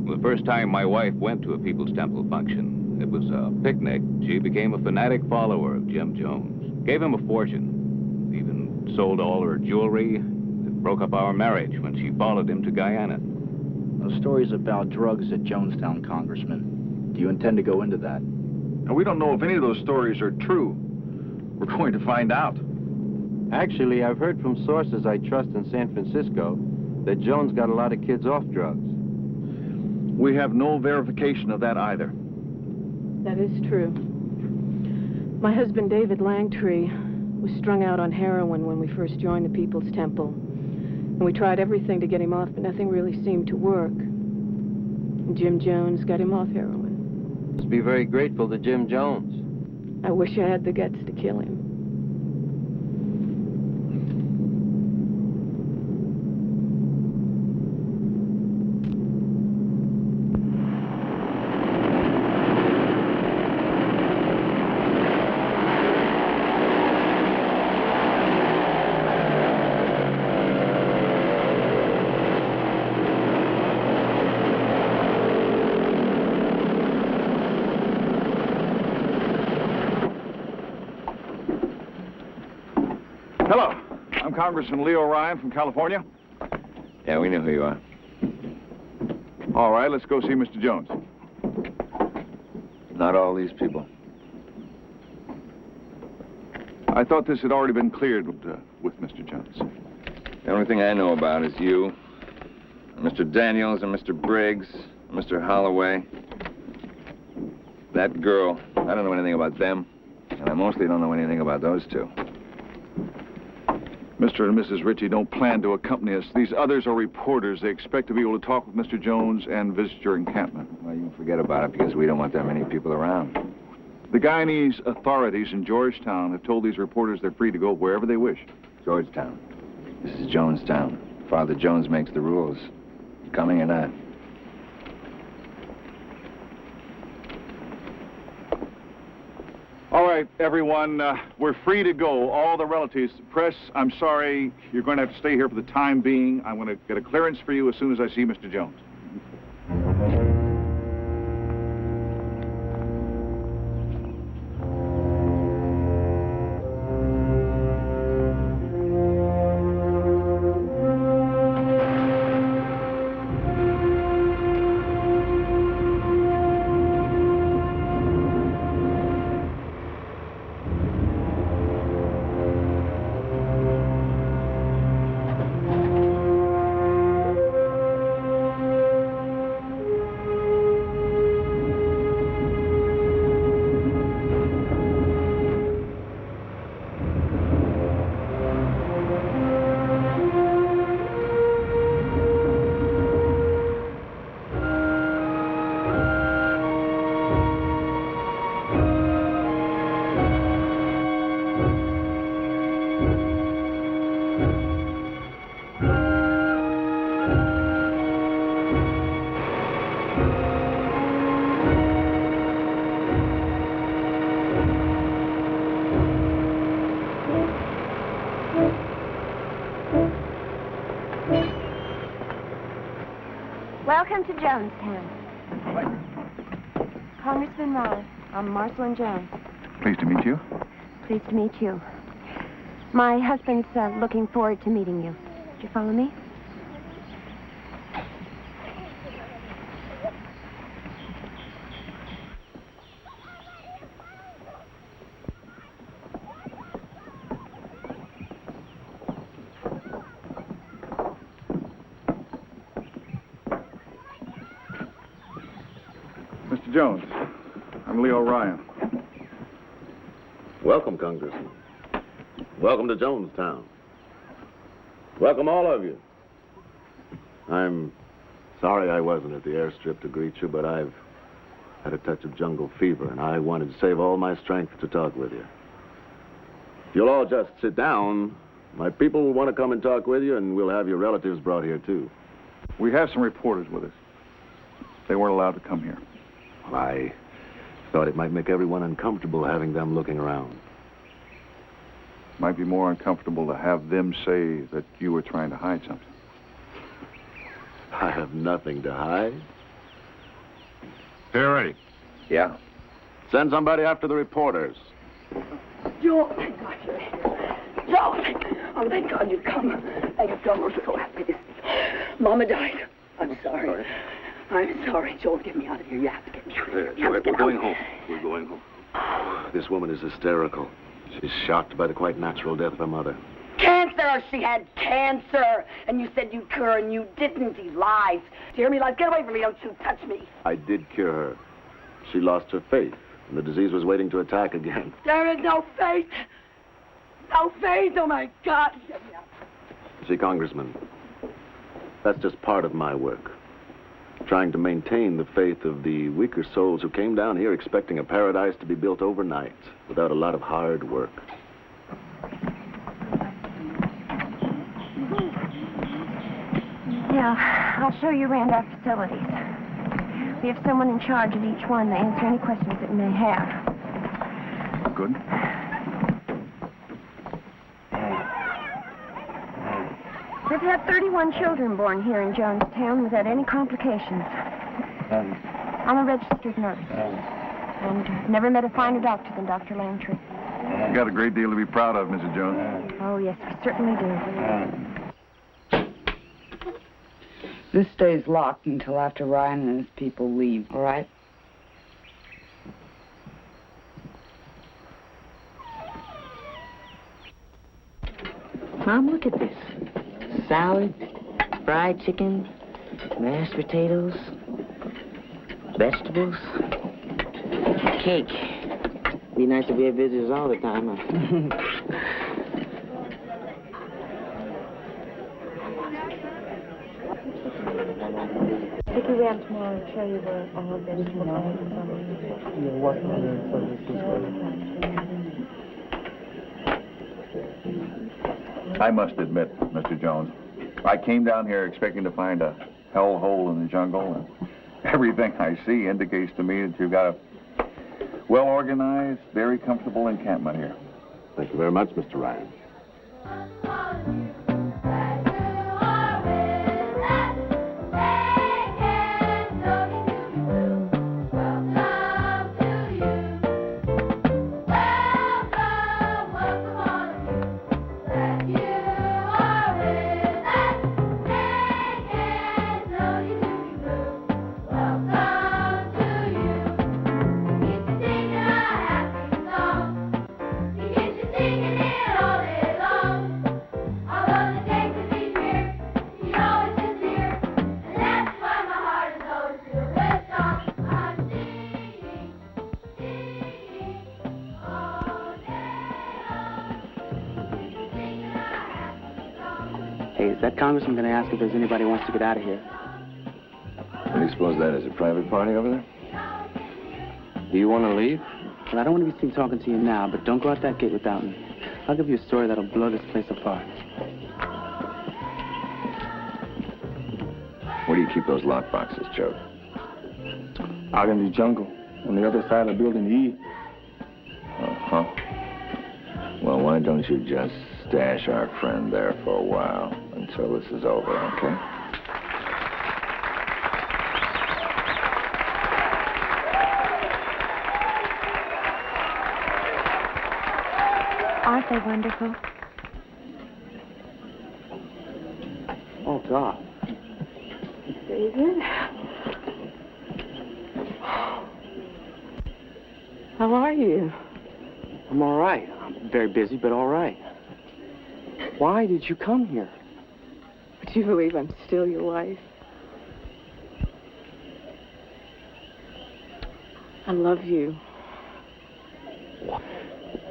The first time my wife went to a People's Temple function, it was a picnic. She became a fanatic follower of Jim Jones. Gave him a fortune. Even sold all her jewelry. It broke up our marriage when she followed him to Guyana. Those stories about drugs at Jonestown, Congressman. Do you intend to go into that? Now, we don't know if any of those stories are true. We're going to find out. Actually, I've heard from sources I trust in San Francisco that Jones got a lot of kids off drugs. We have no verification of that either. That is true. My husband, David Langtree, was strung out on heroin when we first joined the People's Temple. And we tried everything to get him off, but nothing really seemed to work. And Jim Jones got him off heroin. Must be very grateful to Jim Jones. I wish I had the guts to kill him. Hello, I'm Congressman Leo Ryan from California. Yeah, we know who you are. All right, let's go see Mr. Jones. Not all these people. I thought this had already been cleared with Mr. Jones. The only thing I know about is you, and Mr. Daniels, and Mr. Briggs, and Mr. Holloway. That girl, I don't know anything about them, and I mostly don't know anything about those two. Mr. and Mrs. Ritchie don't plan to accompany us. These others are reporters. They expect to be able to talk with Mr. Jones and visit your encampment. Well, you can forget about it because we don't want that many people around. The Guyanese authorities in Georgetown have told these reporters they're free to go wherever they wish. Georgetown. This is Jonestown. Father Jones makes the rules. Coming or not. All right, everyone, we're free to go. All the relatives. Press, I'm sorry, you're going to have to stay here for the time being. I'm going to get a clearance for you as soon as I see Mr. Jones. Welcome to Jonestown. Congressman Raleigh, I'm Marcelin Jones. Pleased to meet you. Pleased to meet you. My husband's looking forward to meeting you. Do you follow me? Mr. Jones, I'm Leo Ryan. Welcome, Congressman. Welcome to Jonestown. Welcome, all of you. I'm sorry I wasn't at the airstrip to greet you, but I've Had a touch of jungle fever, and I wanted to save all my strength to talk with you. If you'll all just sit down, my people will want to come and talk with you, and we'll have your relatives brought here, too. We have some reporters with us. They weren't allowed to come here. Well, I thought it might make everyone uncomfortable having them looking around. Might be more uncomfortable to have them say that you were trying to hide something. I have nothing to hide. Harry. Yeah? Send somebody after the reporters. Joe, thank God you're here. Joe, oh, thank God you've come. Thank God, I'm so happy to see you. Mama died. I'm sorry. I'm sorry. Joel, get me out of here. You have to get me out of here. We're going home. We're going home. This woman is hysterical. She's shocked by the quite natural death of her mother. Cancer! She had cancer! And you said you'd cure her, and you didn't. These lies. Do you hear me, lies? Get away from me. Don't you touch me. I did cure her. She lost her faith, and the disease was waiting to attack again. There is no faith. No faith. Oh, my God. Get me out. See, Congressman, that's just part of my work. Trying to maintain the faith of the weaker souls who came down here expecting a paradise to be built overnight without a lot of hard work. Yeah, I'll show you around our facilities. We have someone in charge of each one to answer any questions that you may have. Good. We've had 31 children born here in Jonestown without any complications. I'm a registered nurse. And never met a finer doctor than Dr. Langtree. You got a great deal to be proud of, Mrs. Jones. Oh, yes, we certainly do. This stays locked until after Ryan and his people leave, all right? Mom, look at this. Salad, fried chicken, mashed potatoes, vegetables, cake. Be nice if we had visitors all the time, huh? Take you around tomorrow and show you where all of this is. You're working on it. I must admit, Mr. Jones, I came down here expecting to find a hellhole in the jungle, and everything I see indicates to me that you've got a well-organized, very comfortable encampment here. Thank you very much, Mr. Ryan. Congressman going to ask if there's anybody who wants to get out of here. What do you suppose that is, a private party over there? Do you want to leave? Well, I don't want to be seen talking to you now, but don't go out that gate without me. I'll give you a story that'll blow this place apart. Where do you keep those lock boxes, Joe? Out in the jungle, on the other side of building E. Uh-huh. Well, why don't you just stash our friend there for a while until this is over, okay? Aren't they wonderful? Oh, God. David? How are you? I'm all right. I'm very busy, but all right. Why did you come here? Would you believe I'm still your wife? I love you.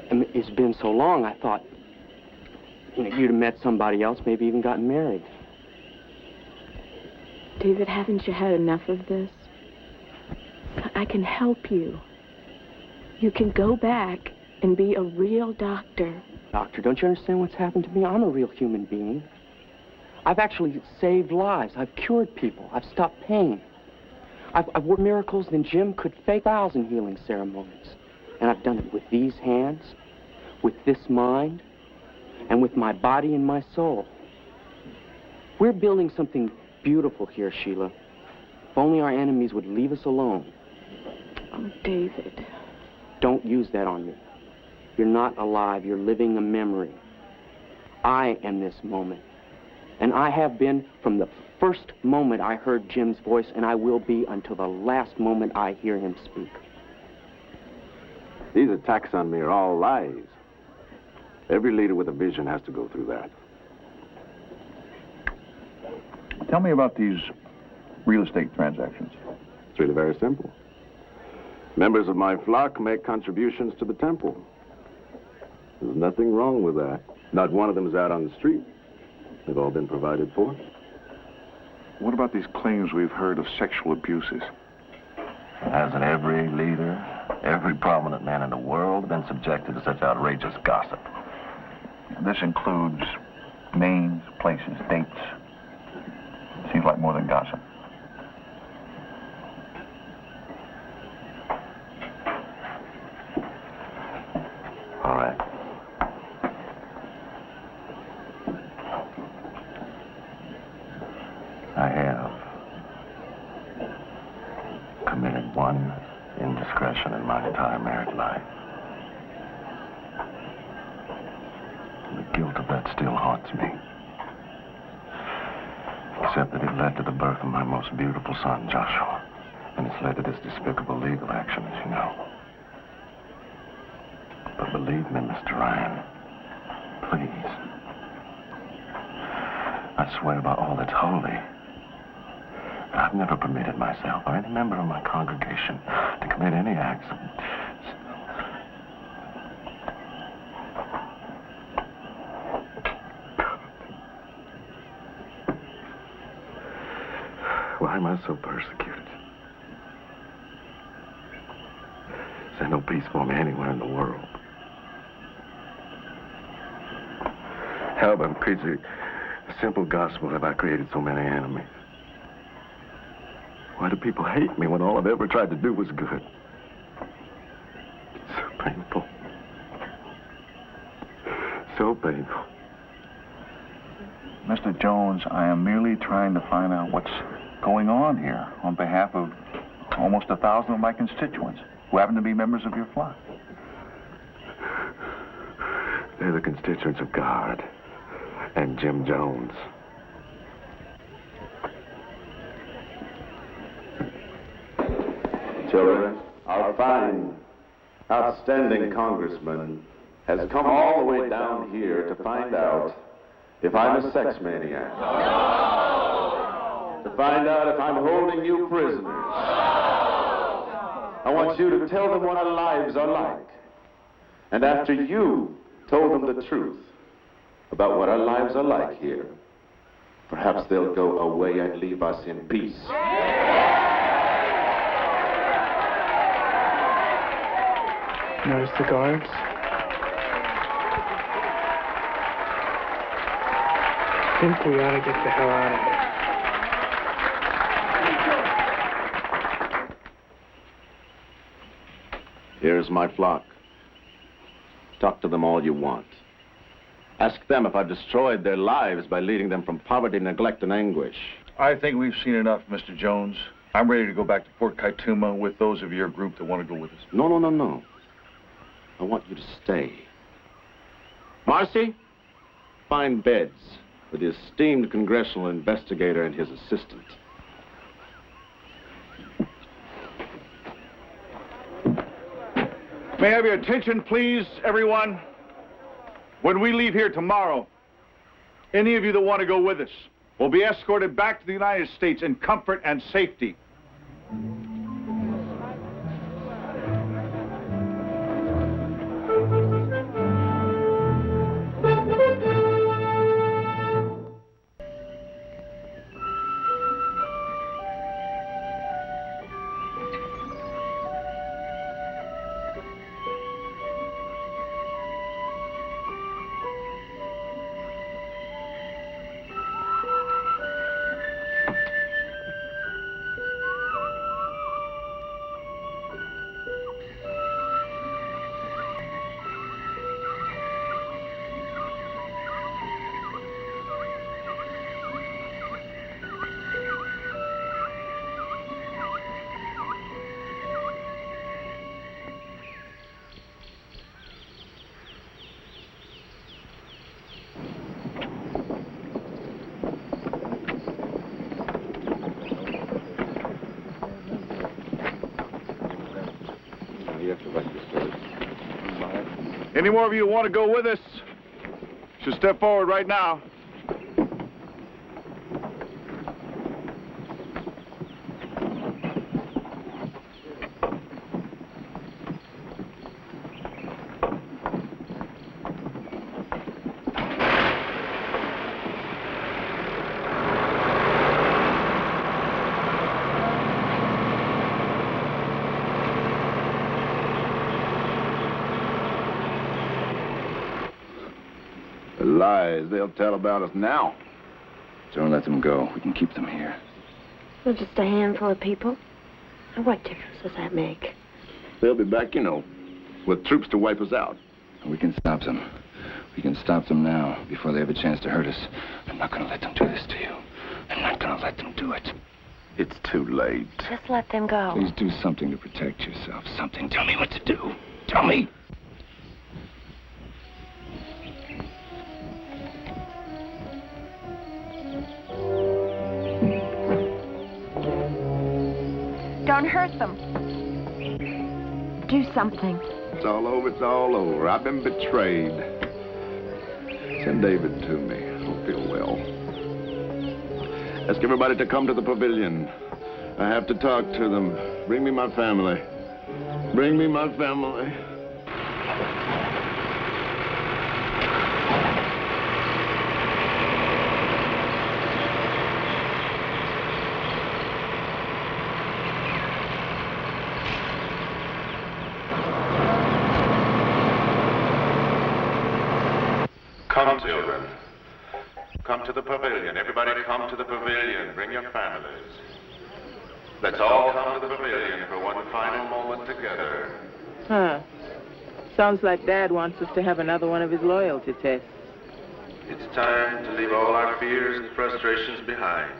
And it's been so long, I thought, you'd have met somebody else, maybe even gotten married. David, haven't you had enough of this? I can help you. You can go back and be a real doctor. Doctor, don't you understand what's happened to me? I'm a real human being. I've actually saved lives. I've cured people. I've stopped pain. I've worked miracles than Jim could fake 1,000 healing ceremonies. And I've done it with these hands, with this mind, and with my body and my soul. We're building something beautiful here, Sheila. If only our enemies would leave us alone. Oh, David. Don't use that on me. You're not alive. You're living a memory. I am this moment. And I have been from the first moment I heard Jim's voice, and I will be until the last moment I hear him speak. These attacks on me are all lies. Every leader with a vision has to go through that. Tell me about these real estate transactions. It's really very simple. Members of my flock make contributions to the temple. There's nothing wrong with that. Not one of them is out on the street. They've all been provided for. What about these claims we've heard of sexual abuses? Hasn't every leader, every prominent man in the world been subjected to such outrageous gossip? This includes names, places, dates. Seems like more than gossip. All right. I have committed one indiscretion in my entire married life. The guilt of that still haunts me. Except that it led to the birth of my most beautiful son, Joshua. And it's led to this despicable legal action, as you know. But believe me, Mr. Ryan, please. I swear by all that's holy, I've never permitted myself or any member of my congregation to commit any acts of... Why am I so persecuted? There's no peace for me anywhere in the world. How by preaching the simple gospel have I created so many enemies? Why do people hate me when all I've ever tried to do was good? It's so painful. So painful. Mr. Jones, I am merely trying to find out what's going on here on behalf of almost 1,000 of my constituents who happen to be members of your flock. They're the constituents of God and Jim Jones. Children, our fine, outstanding congressman has come all the way down here to find out if I'm a sex maniac. To find out if I'm holding you prisoners. I want you to tell them what our lives are like. And after you told them the truth about what our lives are like here, perhaps they'll go away and leave us in peace. Notice the guards? I think we ought to get the hell out of here. Here's my flock. Talk to them all you want. Ask them if I've destroyed their lives by leading them from poverty, neglect, and anguish. I think we've seen enough, Mr. Jones. I'm ready to go back to Fort Kaituma with those of your group that want to go with us. No. I want you to stay. Marcy, find beds for the esteemed congressional investigator and his assistant. May I have your attention, please, everyone? When we leave here tomorrow, any of you that want to go with us will be escorted back to the United States in comfort and safety. Any more of you want to go with us? Should step forward right now. Lies they'll tell about us now. Don't let them go. We can keep them here. Well, just a handful of people. And what difference does that make? They'll be back, you know, with troops to wipe us out. We can stop them. We can stop them now, before they have a chance to hurt us. I'm not going to let them do this to you. I'm not going to let them do it. It's too late. Just let them go. Please do something to protect yourself. Something. Tell me what to do. Tell me. Don't hurt them. Do something. It's all over, it's all over. I've been betrayed. Send David to me. I don't feel well. Ask everybody to come to the pavilion. I have to talk to them. Bring me my family. Bring me my family. Come, children. Come to the pavilion. Everybody come to the pavilion. Bring your families. Let's all come to the pavilion for one final moment together. Huh. Sounds like Dad wants us to have another one of his loyalty tests. It's time to leave all our fears and frustrations behind.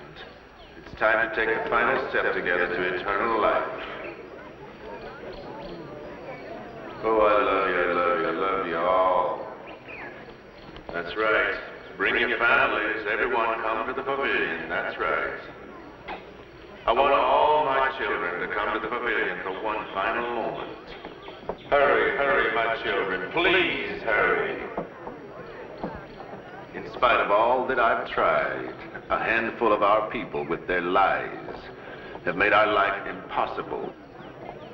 It's time to take the final step together to eternal life. Oh, I love you, I love you, I love you all. That's right. Bring your families. Everyone come to the pavilion. That's right. I want all my children to come to the pavilion for one final moment. Hurry, hurry, my children. Please hurry. In spite of all that I've tried, a handful of our people with their lies have made our life impossible.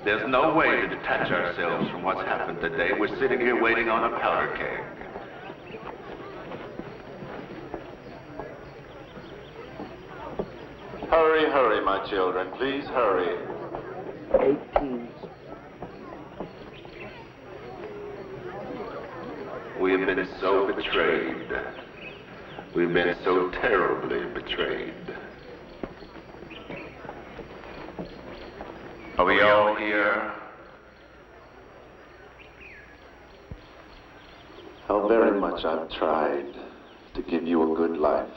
There's no way to detach ourselves from what's happened today. We're sitting here waiting on a powder keg. Hurry, hurry, my children. Please hurry. 18. We have been so betrayed. We've been so terribly betrayed. Are we all here? How very much I've tried to give you a good life.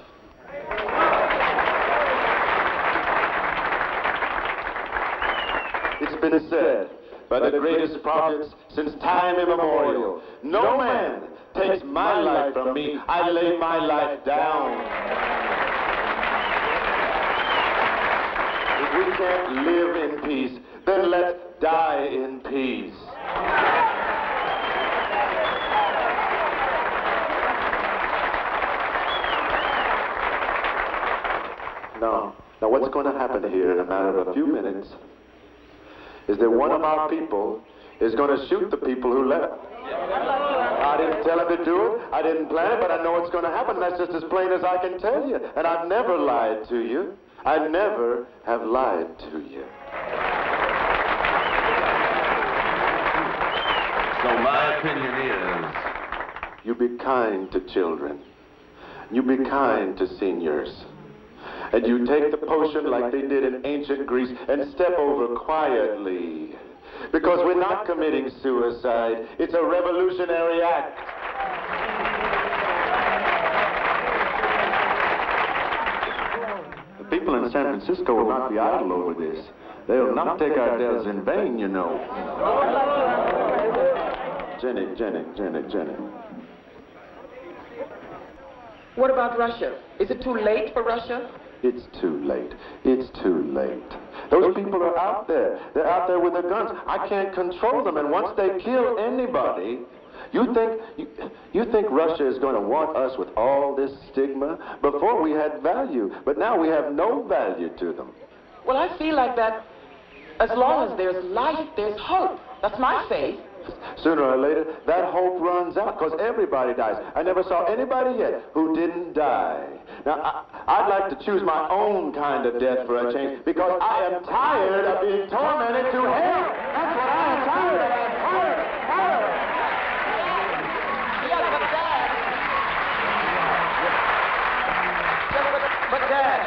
It's been said by the greatest prophets since time immemorial, no man takes my life from me, I lay my life down. If we can't live in peace, then let's die in peace. Now what's going to happen here in a matter of a few minutes is that one of our people is going to shoot the people who left. I didn't tell him to do it, I didn't plan it, but I know it's going to happen. That's just as plain as I can tell you. And I've never lied to you. I never have lied to you. So my opinion is, you be kind to children. You be kind to seniors. And you take the potion like they did in ancient Greece and step over quietly. Because we're not committing suicide. It's a revolutionary act. The people in San Francisco will not be idle over this. They'll not take our deaths in vain, you know. Jenny. What about Russia? Is it too late for Russia? It's too late. It's too late. Those people are out there. They're out there with their guns. I can't control them, and once they kill anybody, you think Russia is going to want us with all this stigma? Before we had value, but now we have no value to them. Well, I feel like that as long as there's life, there's hope. That's my faith. Sooner or later, that hope runs out, because everybody dies. I never saw anybody yet who didn't die. Now, I'd like to choose my own kind of death for a change, because I am tired of being tormented to hell. That's what I am tired of. I'm tired. But Dad,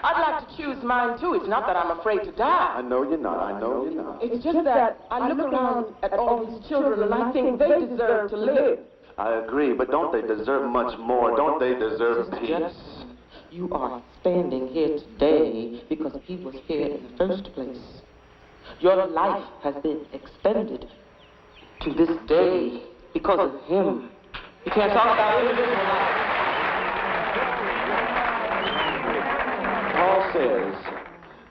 I'd like to choose mine too. It's not that I'm afraid to die. I know you're not. I know you're not. It's just that I look around at all these children and I think they deserve to live. I agree, but don't they deserve much more? Don't they deserve peace? You are standing here today because he was here in the first place. Your life has been expended to this day because of him. You can't talk about individual life. Paul says,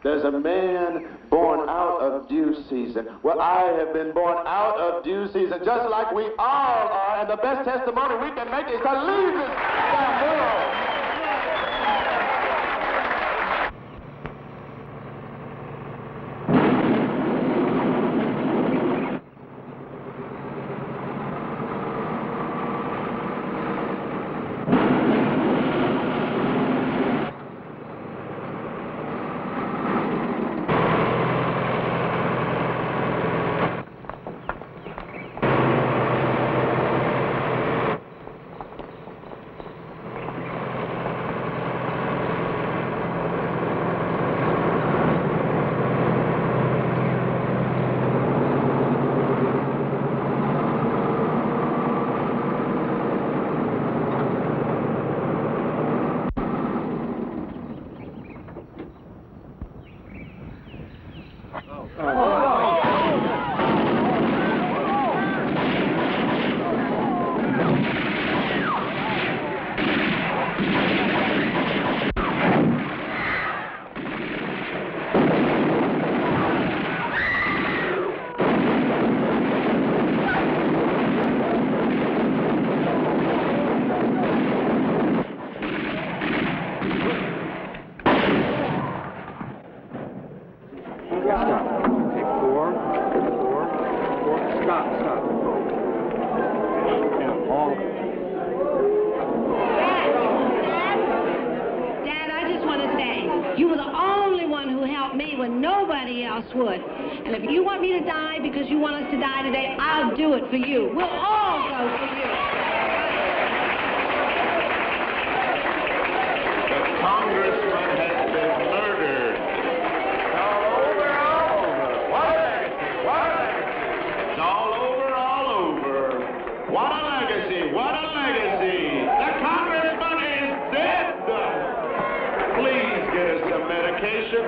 there's a man born out of due season. Well, I have been born out of due season, just like we all are, and the best testimony we can make is to leave this damn world. Would. And if you want me to die because you want us to die today, I'll do it for you. We'll all go for you. The congressman has been murdered. All over, all over. What a legacy, what a legacy. It's all over, all over. What a legacy, what a legacy. The congressman is dead. Please get us some medication.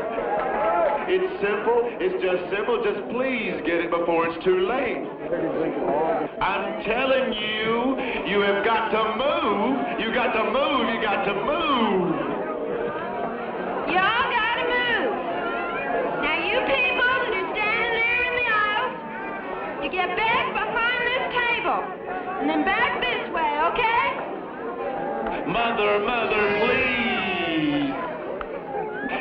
It's simple. It's just simple. Just please get it before it's too late. I'm telling you, you have got to move. You got to move. You got to move. Y'all got to move. Now, you people that are standing there in the aisle, you get back behind this table, and then back this way, okay? Mother, mother, please.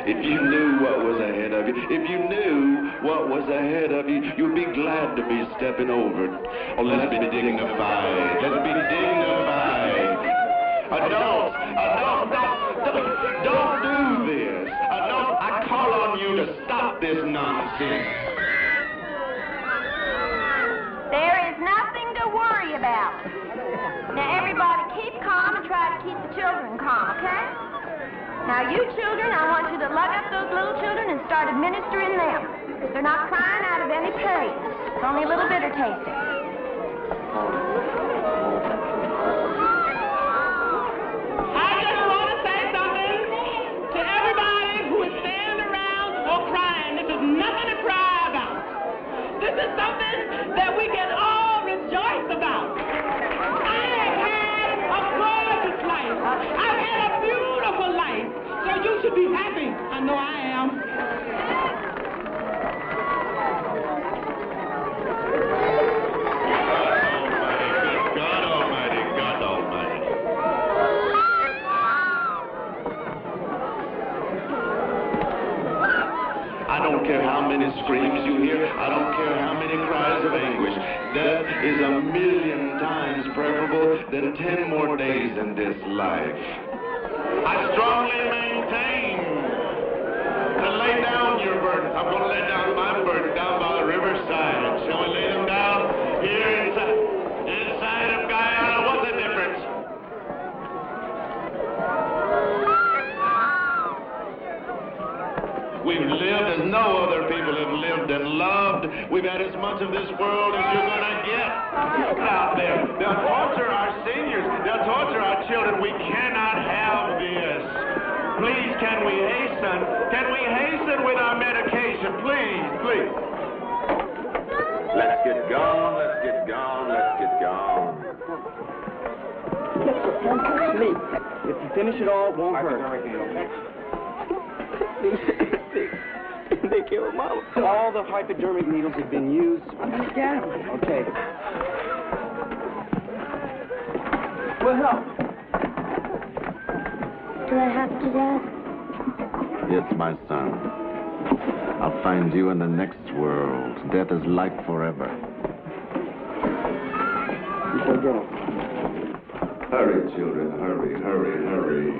If you knew what was ahead of you, if you knew what was ahead of you, you'd be glad to be stepping over. Oh, let's be dignified. Let's be dignified. Adults, don't do this. Adults, I call on you to stop this nonsense. There is nothing to worry about. Now, everybody keep calm and try to keep the children calm, okay? Now, you children, I want you to lug up those little children and start administering them. They're not crying out of any pain. It's only a little bitter tasting. I just want to say something to everybody who is standing around or crying. This is nothing to cry about. This is something that we can all rejoice about. I have had a gorgeous life. I've had a beautiful life. So you should be happy. I know I am. care how many screams you hear. I don't care how many cries of anguish. Death is 1,000,000 times preferable than 10 more days in this life. I strongly maintain to lay down your burdens. I'm going to lay down my burden down by the riverside. Shall we lay them down here inside of Guyana? What's the difference? We've lived as no other people have lived and loved. We've had as much of this world as you're going to get. Look out there. They'll torture our seniors. They'll torture our children. We cannot have this. Please, can we hasten? Can we hasten with our medication? Please, please. Let's get gone. Let's get gone. Let's get gone. Please, if you finish it all, it won't hurt. They killed Mama. All the hypodermic needles have been used. Dad. Okay. We'll help. Do I have to, Dad? Yes, my son. I'll find you in the next world. Death is life forever. You shall go. Hurry, children. Hurry, hurry, hurry.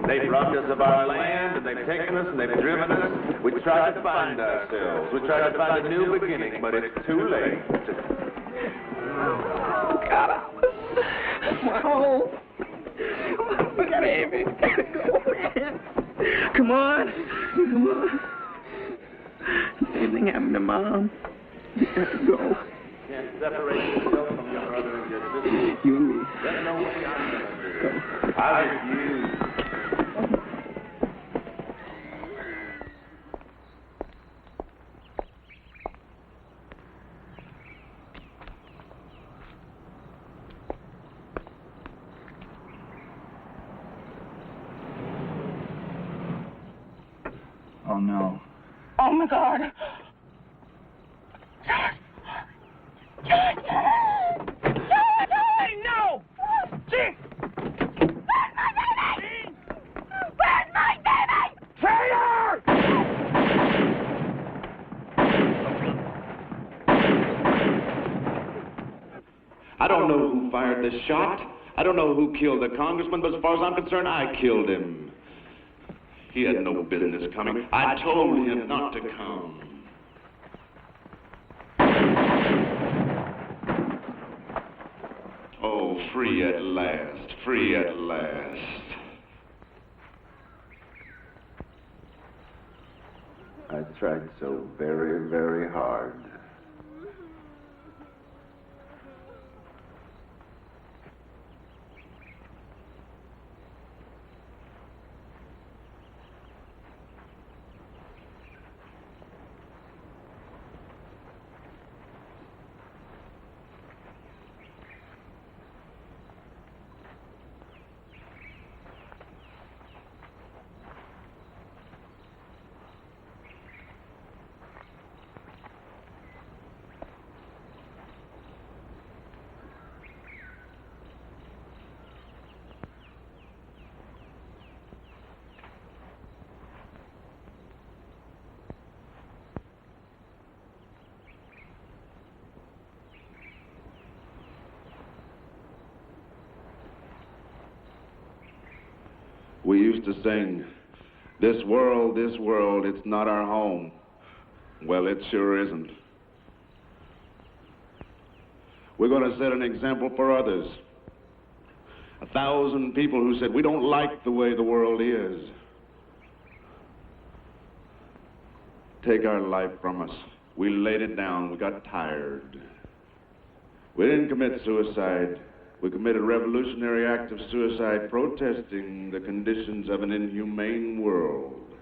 They've robbed us of our land, and they've taken us, and they've driven us. We tried to find ourselves. We tried to find a new beginning, but it's too late. God, I was home. We gotta have it. Come on. Come on. Anything happened to Mom? You have to go. Can't separate yourself from your brother and your sister. You and me. There's no way I'm gonna do it. I refuse. Oh, no. Oh, my God. No! Chief! Where's my baby? Where's my baby? Traitor! I don't know who fired the shot. I don't know who killed the congressman, but as far as I'm concerned, I killed him. He had no business coming. I told him not to come. Oh, free at last, free at last. I tried so very, very hard. We used to sing, this world, it's not our home. Well, it sure isn't. We're going to set an example for others. 1,000 people who said, we don't like the way the world is. Take our life from us. We laid it down. We got tired. We didn't commit suicide. We committed a revolutionary act of suicide protesting the conditions of an inhumane world.